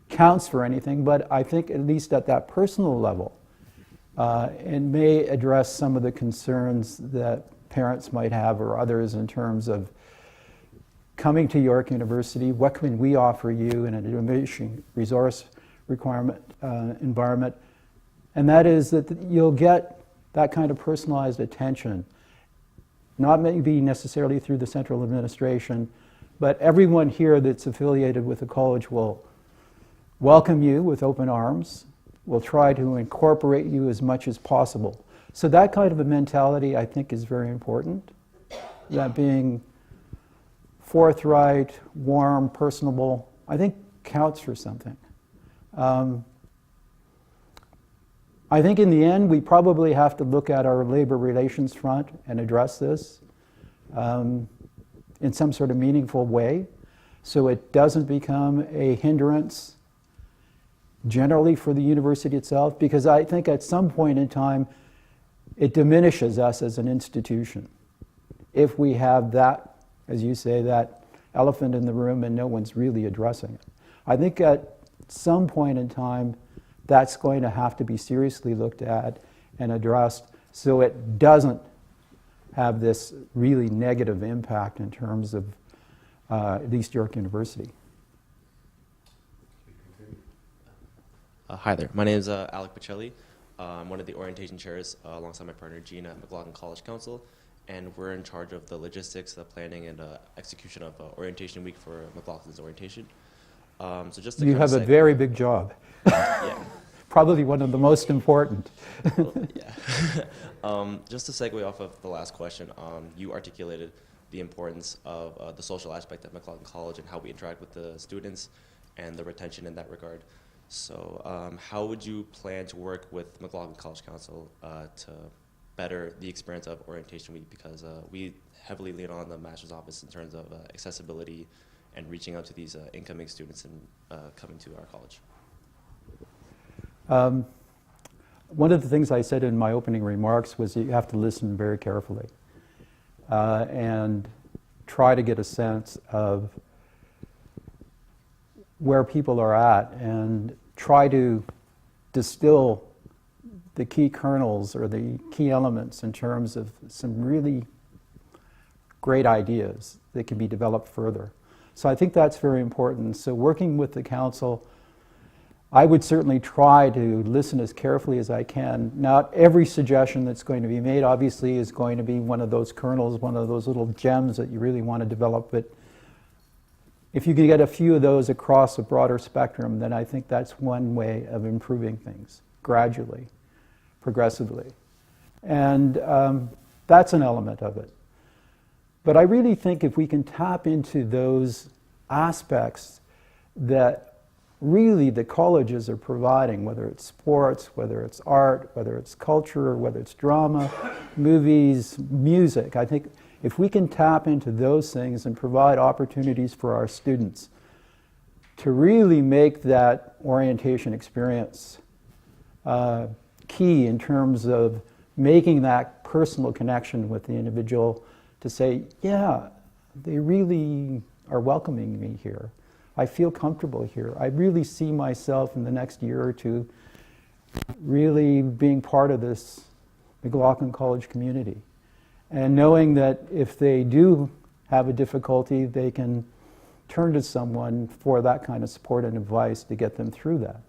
counts for anything, but I think at least at that personal level, it may address some of the concerns that parents might have or others in terms of coming to York University, what can we offer you in a diminishing resource requirement environment? And that is that you'll get that kind of personalized attention, not maybe necessarily through the central administration, but everyone here that's affiliated with the college will welcome you with open arms, will try to incorporate you as much as possible. So that kind of a mentality, I think, is very important. That being forthright, warm, personable, I think counts for something. I think in the end, we probably have to look at our labor relations front and address this in some sort of meaningful way, so it doesn't become a hindrance generally for the university itself, because I think at some point in time, it diminishes us as an institution if we have that, as you say, that elephant in the room and no one's really addressing it. I think at some point in time, that's going to have to be seriously looked at and addressed so it doesn't have this really negative impact in terms of at least York University. Hi there, my name is Alec Pacelli. I'm one of the orientation chairs alongside my partner Gina at McLaughlin College Council, and we're in charge of the logistics, the planning, and execution of Orientation Week for McLaughlin's orientation. So just to You have a very big job. Yeah. Probably one of the most important. Well, yeah. Just to segue off of the last question, you articulated the importance of the social aspect of McLaughlin College and how we interact with the students and the retention in that regard. So how would you plan to work with McLaughlin College Council to better the experience of Orientation Week? Because we heavily lean on the master's office in terms of accessibility and reaching out to these incoming students and coming to our college. One of the things I said in my opening remarks was that you have to listen very carefully and try to get a sense of where people are at and try to distill the key kernels or the key elements in terms of some really great ideas that can be developed further. So I think that's very important. So working with the council, I would certainly try to listen as carefully as I can. Not every suggestion that's going to be made, obviously, is going to be one of those kernels, one of those little gems that you really want to develop. But if you can get a few of those across a broader spectrum, then I think that's one way of improving things, gradually, progressively. And that's an element of it. But I really think if we can tap into those aspects that really the colleges are providing, whether it's sports, whether it's art, whether it's culture, whether it's drama, movies, music, I think if we can tap into those things and provide opportunities for our students to really make that orientation experience key in terms of making that personal connection with the individual, to say, yeah, they really are welcoming me here. I feel comfortable here. I really see myself in the next year or two really being part of this McLaughlin College community. And knowing that if they do have a difficulty, they can turn to someone for that kind of support and advice to get them through that.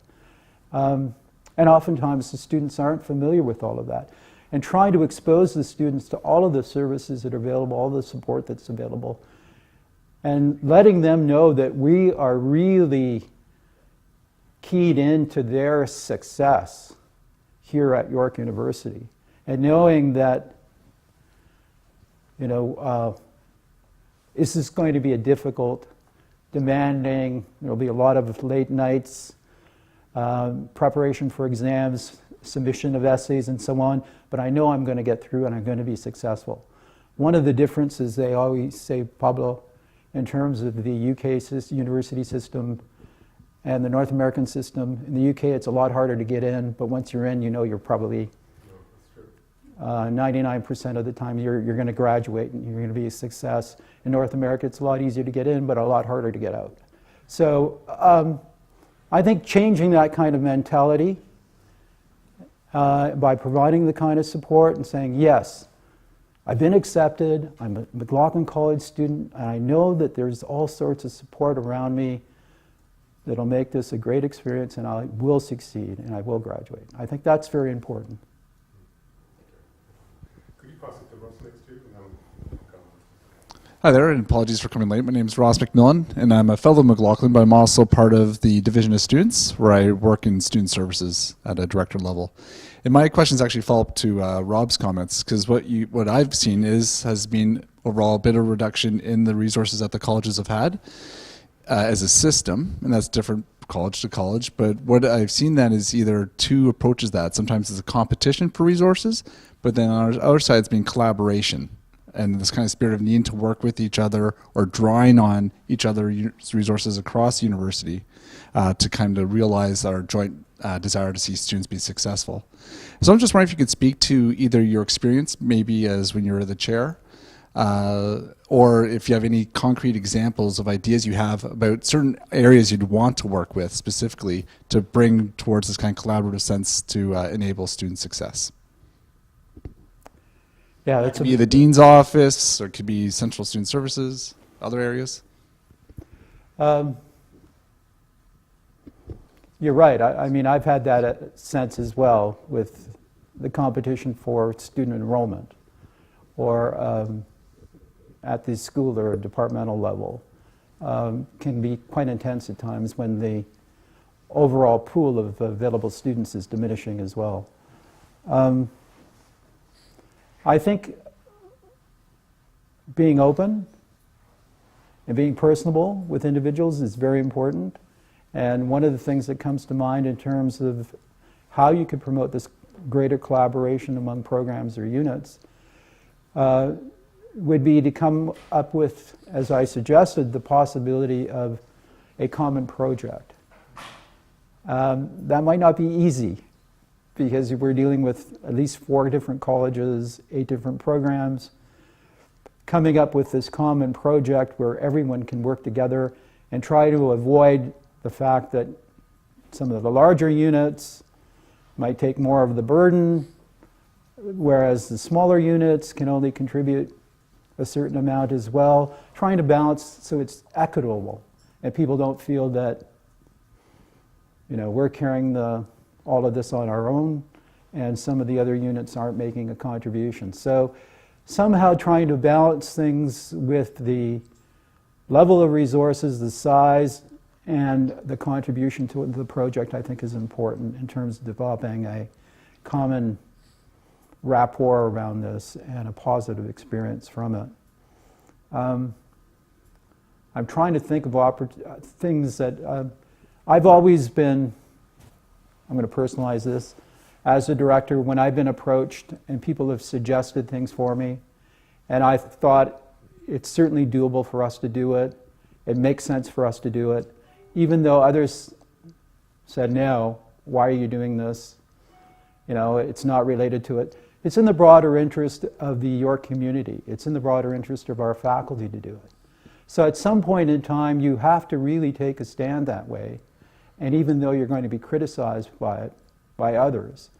And oftentimes the students aren't familiar with all of that. And trying to expose the students to all of the services that are available, all the support that's available, and letting them know that we are really keyed into their success here at York University. And knowing that, this is going to be a difficult, demanding, there'll be a lot of late nights, preparation for exams, submission of essays and so on, but I know I'm going to get through and I'm going to be successful. One of the differences they always say, Pablo, in terms of the UK university system and the North American system, in the UK it's a lot harder to get in, but once you're in, you're probably 99% of the time you're going to graduate and you're going to be a success. In North America it's a lot easier to get in, but a lot harder to get out. So I think changing that kind of mentality by providing the kind of support and saying, yes, I've been accepted, I'm a McLaughlin College student, and I know that there's all sorts of support around me that'll make this a great experience and I will succeed and I will graduate. I think that's very important. Could you pass it to Ross next to you? And then go on. Hi there, and apologies for coming late. My name is Ross McMillan, and I'm a fellow McLaughlin, but I'm also part of the Division of Students, where I work in student services at a director level. And my questions actually follow up to Rob's comments, because what I've seen has been overall a bit of a reduction in the resources that the colleges have had as a system, and that's different college to college. But what I've seen then is either two approaches that. Sometimes it's a competition for resources, but then on our other side it's been collaboration. And this kind of spirit of needing to work with each other or drawing on each other's resources across the university to kind of realize our joint desire to see students be successful. So I'm just wondering if you could speak to either your experience, maybe as when you were the chair, or if you have any concrete examples of ideas you have about certain areas you'd want to work with specifically to bring towards this kind of collaborative sense to enable student success. Yeah, It could be the dean's office, or it could be central student services, other areas. You're right. I mean, I've had that sense as well with the competition for student enrollment, or at the school or departmental level, can be quite intense at times when the overall pool of available students is diminishing as well. I think being open and being personable with individuals is very important. And one of the things that comes to mind in terms of how you could promote this greater collaboration among programs or units would be to come up with, as I suggested, the possibility of a common project. That might not be easy, because we're dealing with at least 4 different colleges, 8 different programs, coming up with this common project where everyone can work together and try to avoid the fact that some of the larger units might take more of the burden, whereas the smaller units can only contribute a certain amount as well, trying to balance so it's equitable and people don't feel that, we're carrying all of this on our own and some of the other units aren't making a contribution. So somehow trying to balance things with the level of resources, the size, and the contribution to the project, I think, is important in terms of developing a common rapport around this and a positive experience from it. I'm trying to think of things that I've always been, I'm going to personalize this, as a director, when I've been approached and people have suggested things for me, and I thought it's certainly doable for us to do it, it makes sense for us to do it, even though others said, no, why are you doing this? It's not related to it. It's in the broader interest of the York community. It's in the broader interest of our faculty to do it. So at some point in time, you have to really take a stand that way. And even though you're going to be criticized by others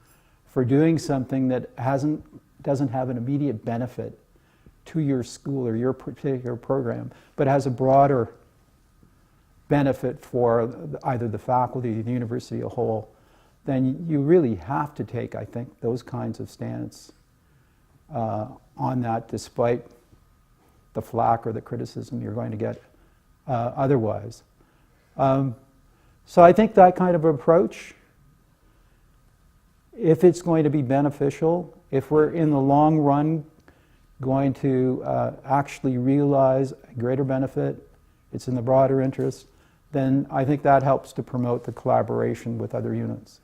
for doing something that doesn't have an immediate benefit to your school or your particular program, but has a broader benefit for either the faculty or the university as a whole, then you really have to take, I think, those kinds of stance on that, despite the flack or the criticism you're going to get otherwise. So I think that kind of approach, if it's going to be beneficial, if we're in the long run going to actually realize a greater benefit, it's in the broader interest, then I think that helps to promote the collaboration with other units.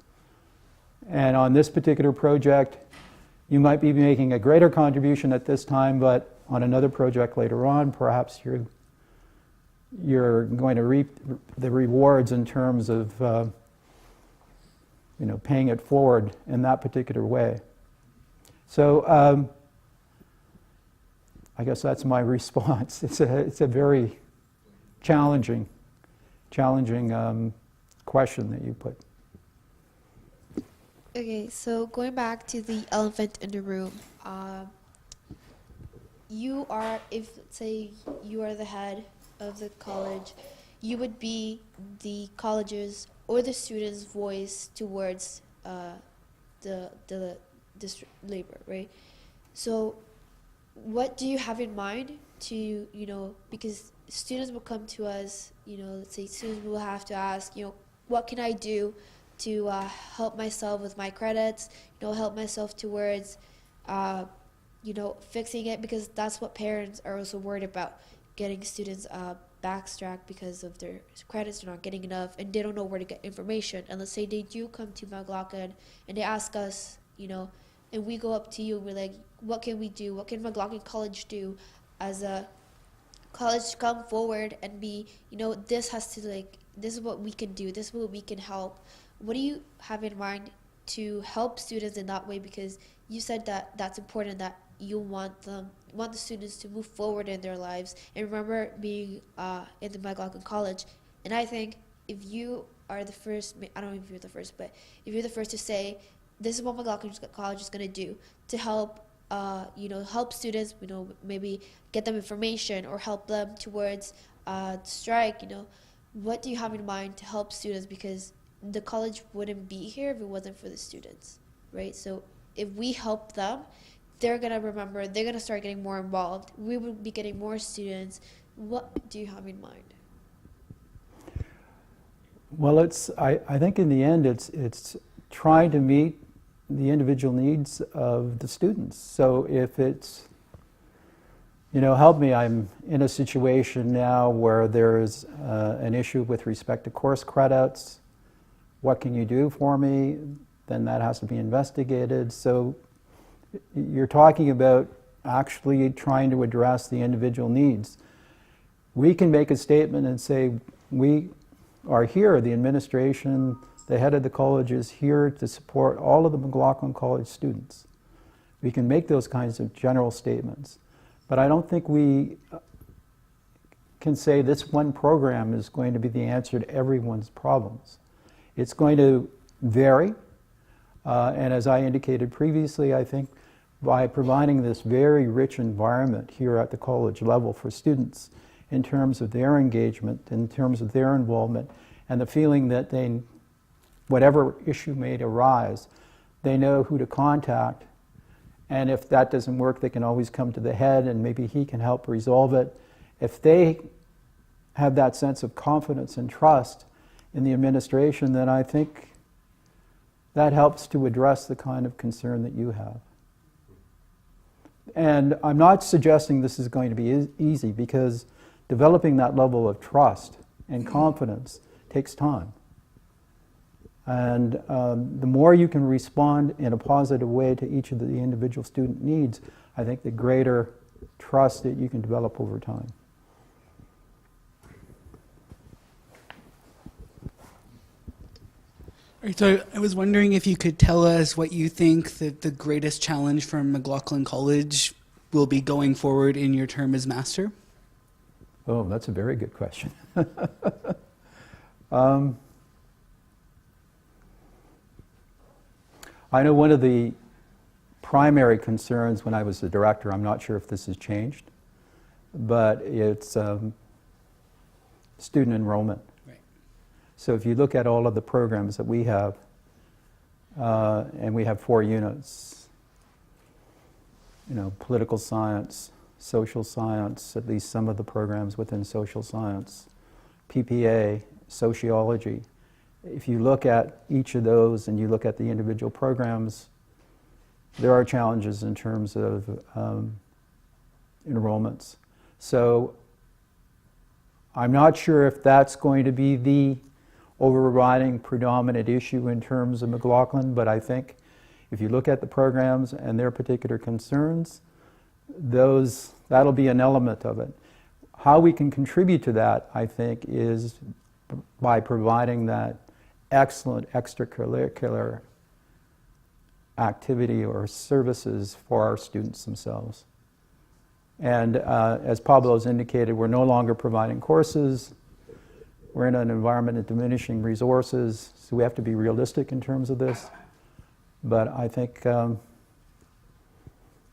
And on this particular project, you might be making a greater contribution at this time, but on another project later on, perhaps you're going to reap the rewards in terms of paying it forward in that particular way. So I guess that's my response. It's a very challenging question that you put. Okay, so going back to the elephant in the room, if let's say you are the head of the college, you would be the college's or the students' voice towards the district labor, right? So what do you have in mind to, because students will come to us, let's say students will have to ask, what can I do to help myself with my credits, help myself towards, fixing it, because that's what parents are also worried about, getting students backtracked because of their credits, they're not getting enough, and they don't know where to get information. And let's say they do come to McLaughlin and they ask us, and we go up to you and we're like, what can we do? What can McLaughlin College do as a college to come forward and be, this is what we can do, this is what we can help. What do you have in mind to help students in that way? Because you said that that's important, that you want the students to move forward in their lives. And remember being in the McLaughlin College, and I think if you are the first, I don't know if you're the first, but if you're the first to say, this is what McLaughlin College is going to do to help, help students, maybe get them information or help them towards strike, what do you have in mind to help students? Because the college wouldn't be here if it wasn't for the students, right? So if we help them, they're going to remember, they're going to start getting more involved. We will be getting more students. What do you have in mind? Well, I think in the end, it's trying to meet the individual needs of the students. So if it's, help me, I'm in a situation now where there's an issue with respect to course credits. What can you do for me? Then that has to be investigated. So you're talking about actually trying to address the individual needs. We can make a statement and say, we are here, the administration, the head of the college is here to support all of the McLaughlin College students. We can make those kinds of general statements. But I don't think we can say this one program is going to be the answer to everyone's problems. It's going to vary. And as I indicated previously, I think by providing this very rich environment here at the college level for students in terms of their engagement, in terms of their involvement, and the feeling that they, whatever issue may arise, they know who to contact, and if that doesn't work, they can always come to the head and maybe he can help resolve it. If they have that sense of confidence and trust in the administration, then I think that helps to address the kind of concern that you have. And I'm not suggesting this is going to be easy, because developing that level of trust and confidence takes time. And the more you can respond in a positive way to each of the individual student needs, I think the greater trust that you can develop over time. All right, so I was wondering if you could tell us what you think that the greatest challenge for McLaughlin College will be going forward in your term as master? Oh, that's a very good question. I know one of the primary concerns when I was the director, I'm not sure if this has changed, but it's student enrollment. Right. So if you look at all of the programs that we have, and we have 4 units, you know, political science, social science, at least some of the programs within social science, PPA, sociology. If you look at each of those and you look at the individual programs, there are challenges in terms of enrollments. So I'm not sure if that's going to be the overriding predominant issue in terms of McLaughlin, but I think if you look at the programs and their particular concerns, that'll be an element of it. How we can contribute to that, I think, is by providing that excellent extracurricular activity or services for our students themselves. And as Pablo's indicated, we're no longer providing courses. We're in an environment of diminishing resources, so we have to be realistic in terms of this. But I think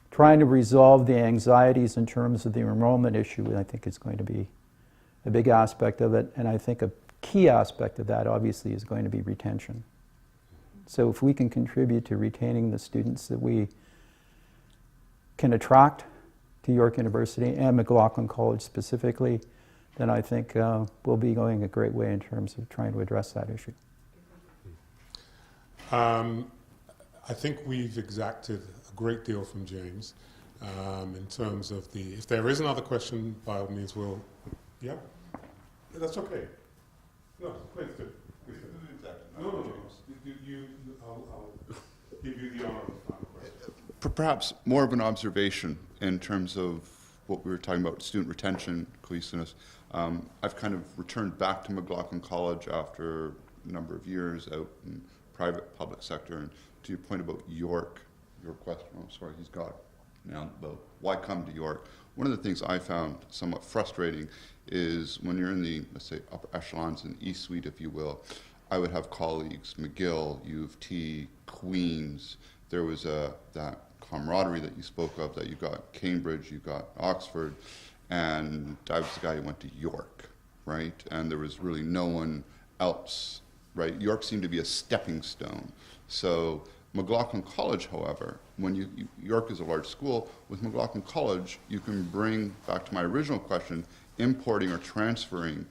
trying to resolve the anxieties in terms of the enrollment issue, I think is going to be a big aspect of it. And I think a key aspect of that, obviously, is going to be retention. So if we can contribute to retaining the students that we can attract to York University and McLaughlin College specifically, then I think we'll be going a great way in terms of trying to address that issue. I think we've exacted a great deal from James in terms of if there is another question, by all means, yeah? That's okay. No, please do. Please do. No. I'll give you the honor of the final question. Perhaps more of an observation in terms of what we were talking about, student retention, cohesiveness. I've kind of returned back to McLaughlin College after a number of years out in private, public sector. And to your point about York, your question, he's got it now, about why come to York. One of the things I found somewhat frustrating is when you're in the, let's say, upper echelons in the E-suite, if you will, I would have colleagues, McGill, U of T, Queens. There was that camaraderie that you spoke of, that you got Cambridge, you got Oxford, and I was the guy who went to York, right? And there was really no one else, right? York seemed to be a stepping stone. So McLaughlin College, however, when York is a large school, with McLaughlin College, you can bring, back to my original question, importing or transferring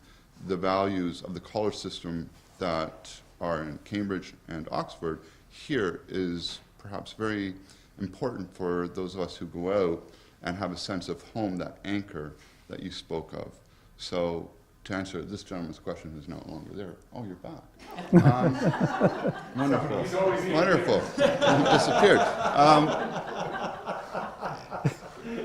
the values of the college system that are in Cambridge and Oxford here is perhaps very important for those of us who go out and have a sense of home, that anchor that you spoke of. So to answer this gentleman's question, who's no longer there. Oh, you're back. Wonderful. Wonderful. Disappeared.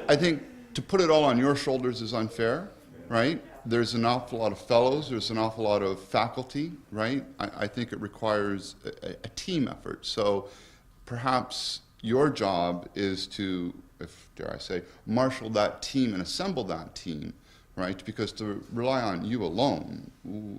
I think to put it all on your shoulders is unfair, right? There's an awful lot of fellows, there's an awful lot of faculty, right? I think it requires a team effort. So perhaps your job is to, if dare I say, marshal that team and assemble that team, right? Because to rely on you alone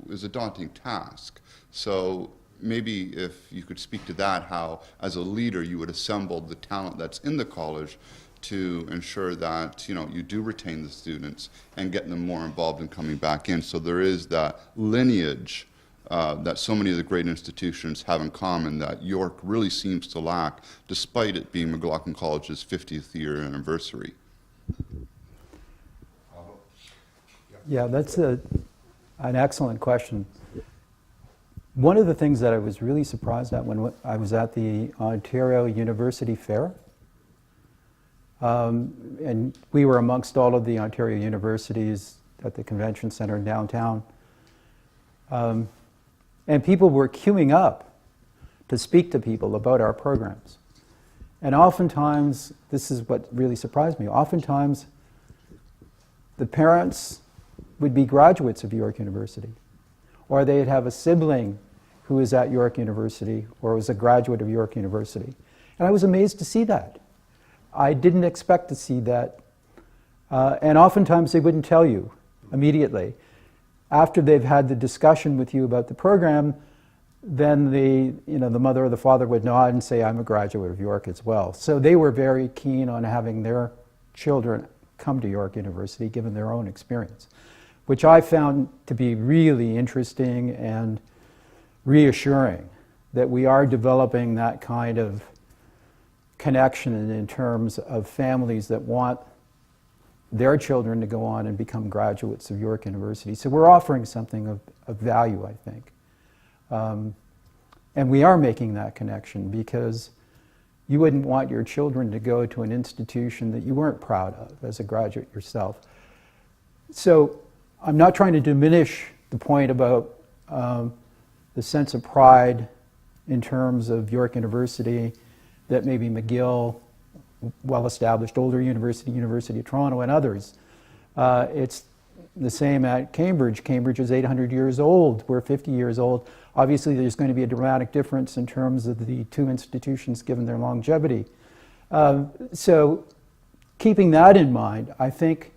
is a daunting task. So maybe if you could speak to that, how as a leader you would assemble the talent that's in the college to ensure that, you know, you do retain the students and get them more involved in coming back in. So there is that lineage that so many of the great institutions have in common that York really seems to lack, despite it being McLaughlin College's 50th year anniversary. Yeah, that's an excellent question. One of the things that I was really surprised at when I was at the Ontario University Fair, and we were amongst all of the Ontario universities at the convention center in downtown, and people were queuing up to speak to people about our programs. And oftentimes, this is what really surprised me, oftentimes the parents would be graduates of York University, or they'd have a sibling who was at York University or was a graduate of York University. And I was amazed to see that. I didn't expect to see that. And oftentimes they wouldn't tell you immediately. After they've had the discussion with you about the program, then the mother or the father would nod and say, I'm a graduate of York as well. So they were very keen on having their children come to York University, given their own experience, which I found to be really interesting and reassuring, that we are developing that kind of connection in terms of families that want their children to go on and become graduates of York University. So we're offering something of value, I think. And we are making that connection, because you wouldn't want your children to go to an institution that you weren't proud of as a graduate yourself. So I'm not trying to diminish the point about the sense of pride in terms of York University that maybe McGill, well-established older university, University of Toronto, and others. It's the same at Cambridge. Cambridge is 800 years old. We're 50 years old. Obviously, there's going to be a dramatic difference in terms of the two institutions given their longevity. So keeping that in mind, I think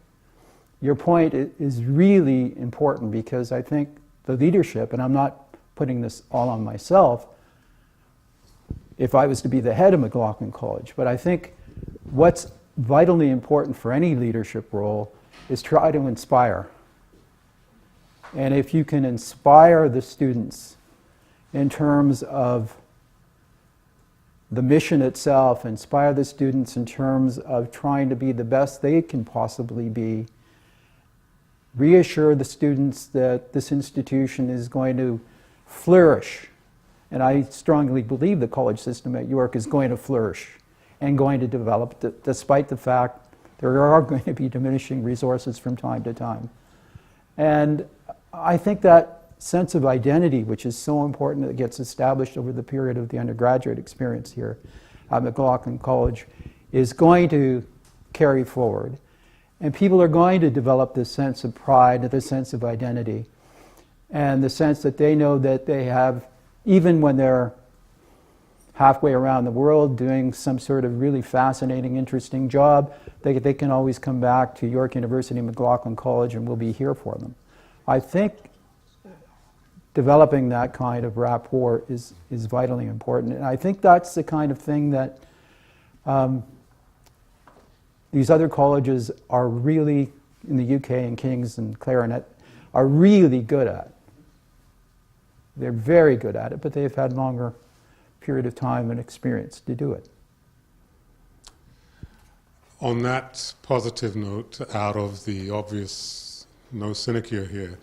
your point is really important, because I think the leadership, and I'm not putting this all on myself, if I was to be the head of McLaughlin College, but I think what's vitally important for any leadership role is try to inspire. And if you can inspire the students in terms of the mission itself, inspire the students in terms of trying to be the best they can possibly be, reassure the students that this institution is going to flourish. And I strongly believe the college system at York is going to flourish and going to develop, despite the fact there are going to be diminishing resources from time to time. And I think that sense of identity, which is so important, that gets established over the period of the undergraduate experience here at McLaughlin College, is going to carry forward. And people are going to develop this sense of pride, this sense of identity, and the sense that they know that they have, even when they're halfway around the world doing some sort of really fascinating, interesting job, they can always come back to York University, McLaughlin College, and we'll be here for them. I think developing that kind of rapport is vitally important. And I think that's the kind of thing that these other colleges are really, in the UK and King's and Clarinet, are really good at. They're very good at it, but they've had longer period of time and experience to do it. On that positive note, out of the obvious no sinecure here,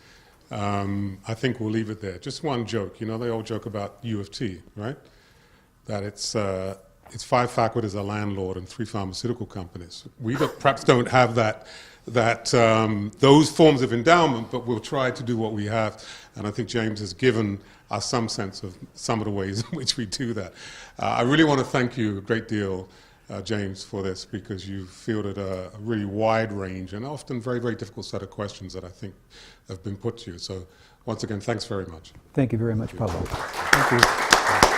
I think we'll leave it there. Just one joke. You know, they all joke about U of T, right? That it's 5 faculties, a landlord, and 3 pharmaceutical companies. We perhaps don't have those forms of endowment, but we'll try to do what we have. And I think James has given us some sense of some of the ways in which we do that. I really want to thank you a great deal, James, for this, because you've fielded a really wide range and often very, very difficult set of questions that I think have been put to you. So once again, thanks very much. Thank you very much, Pablo. Thank you.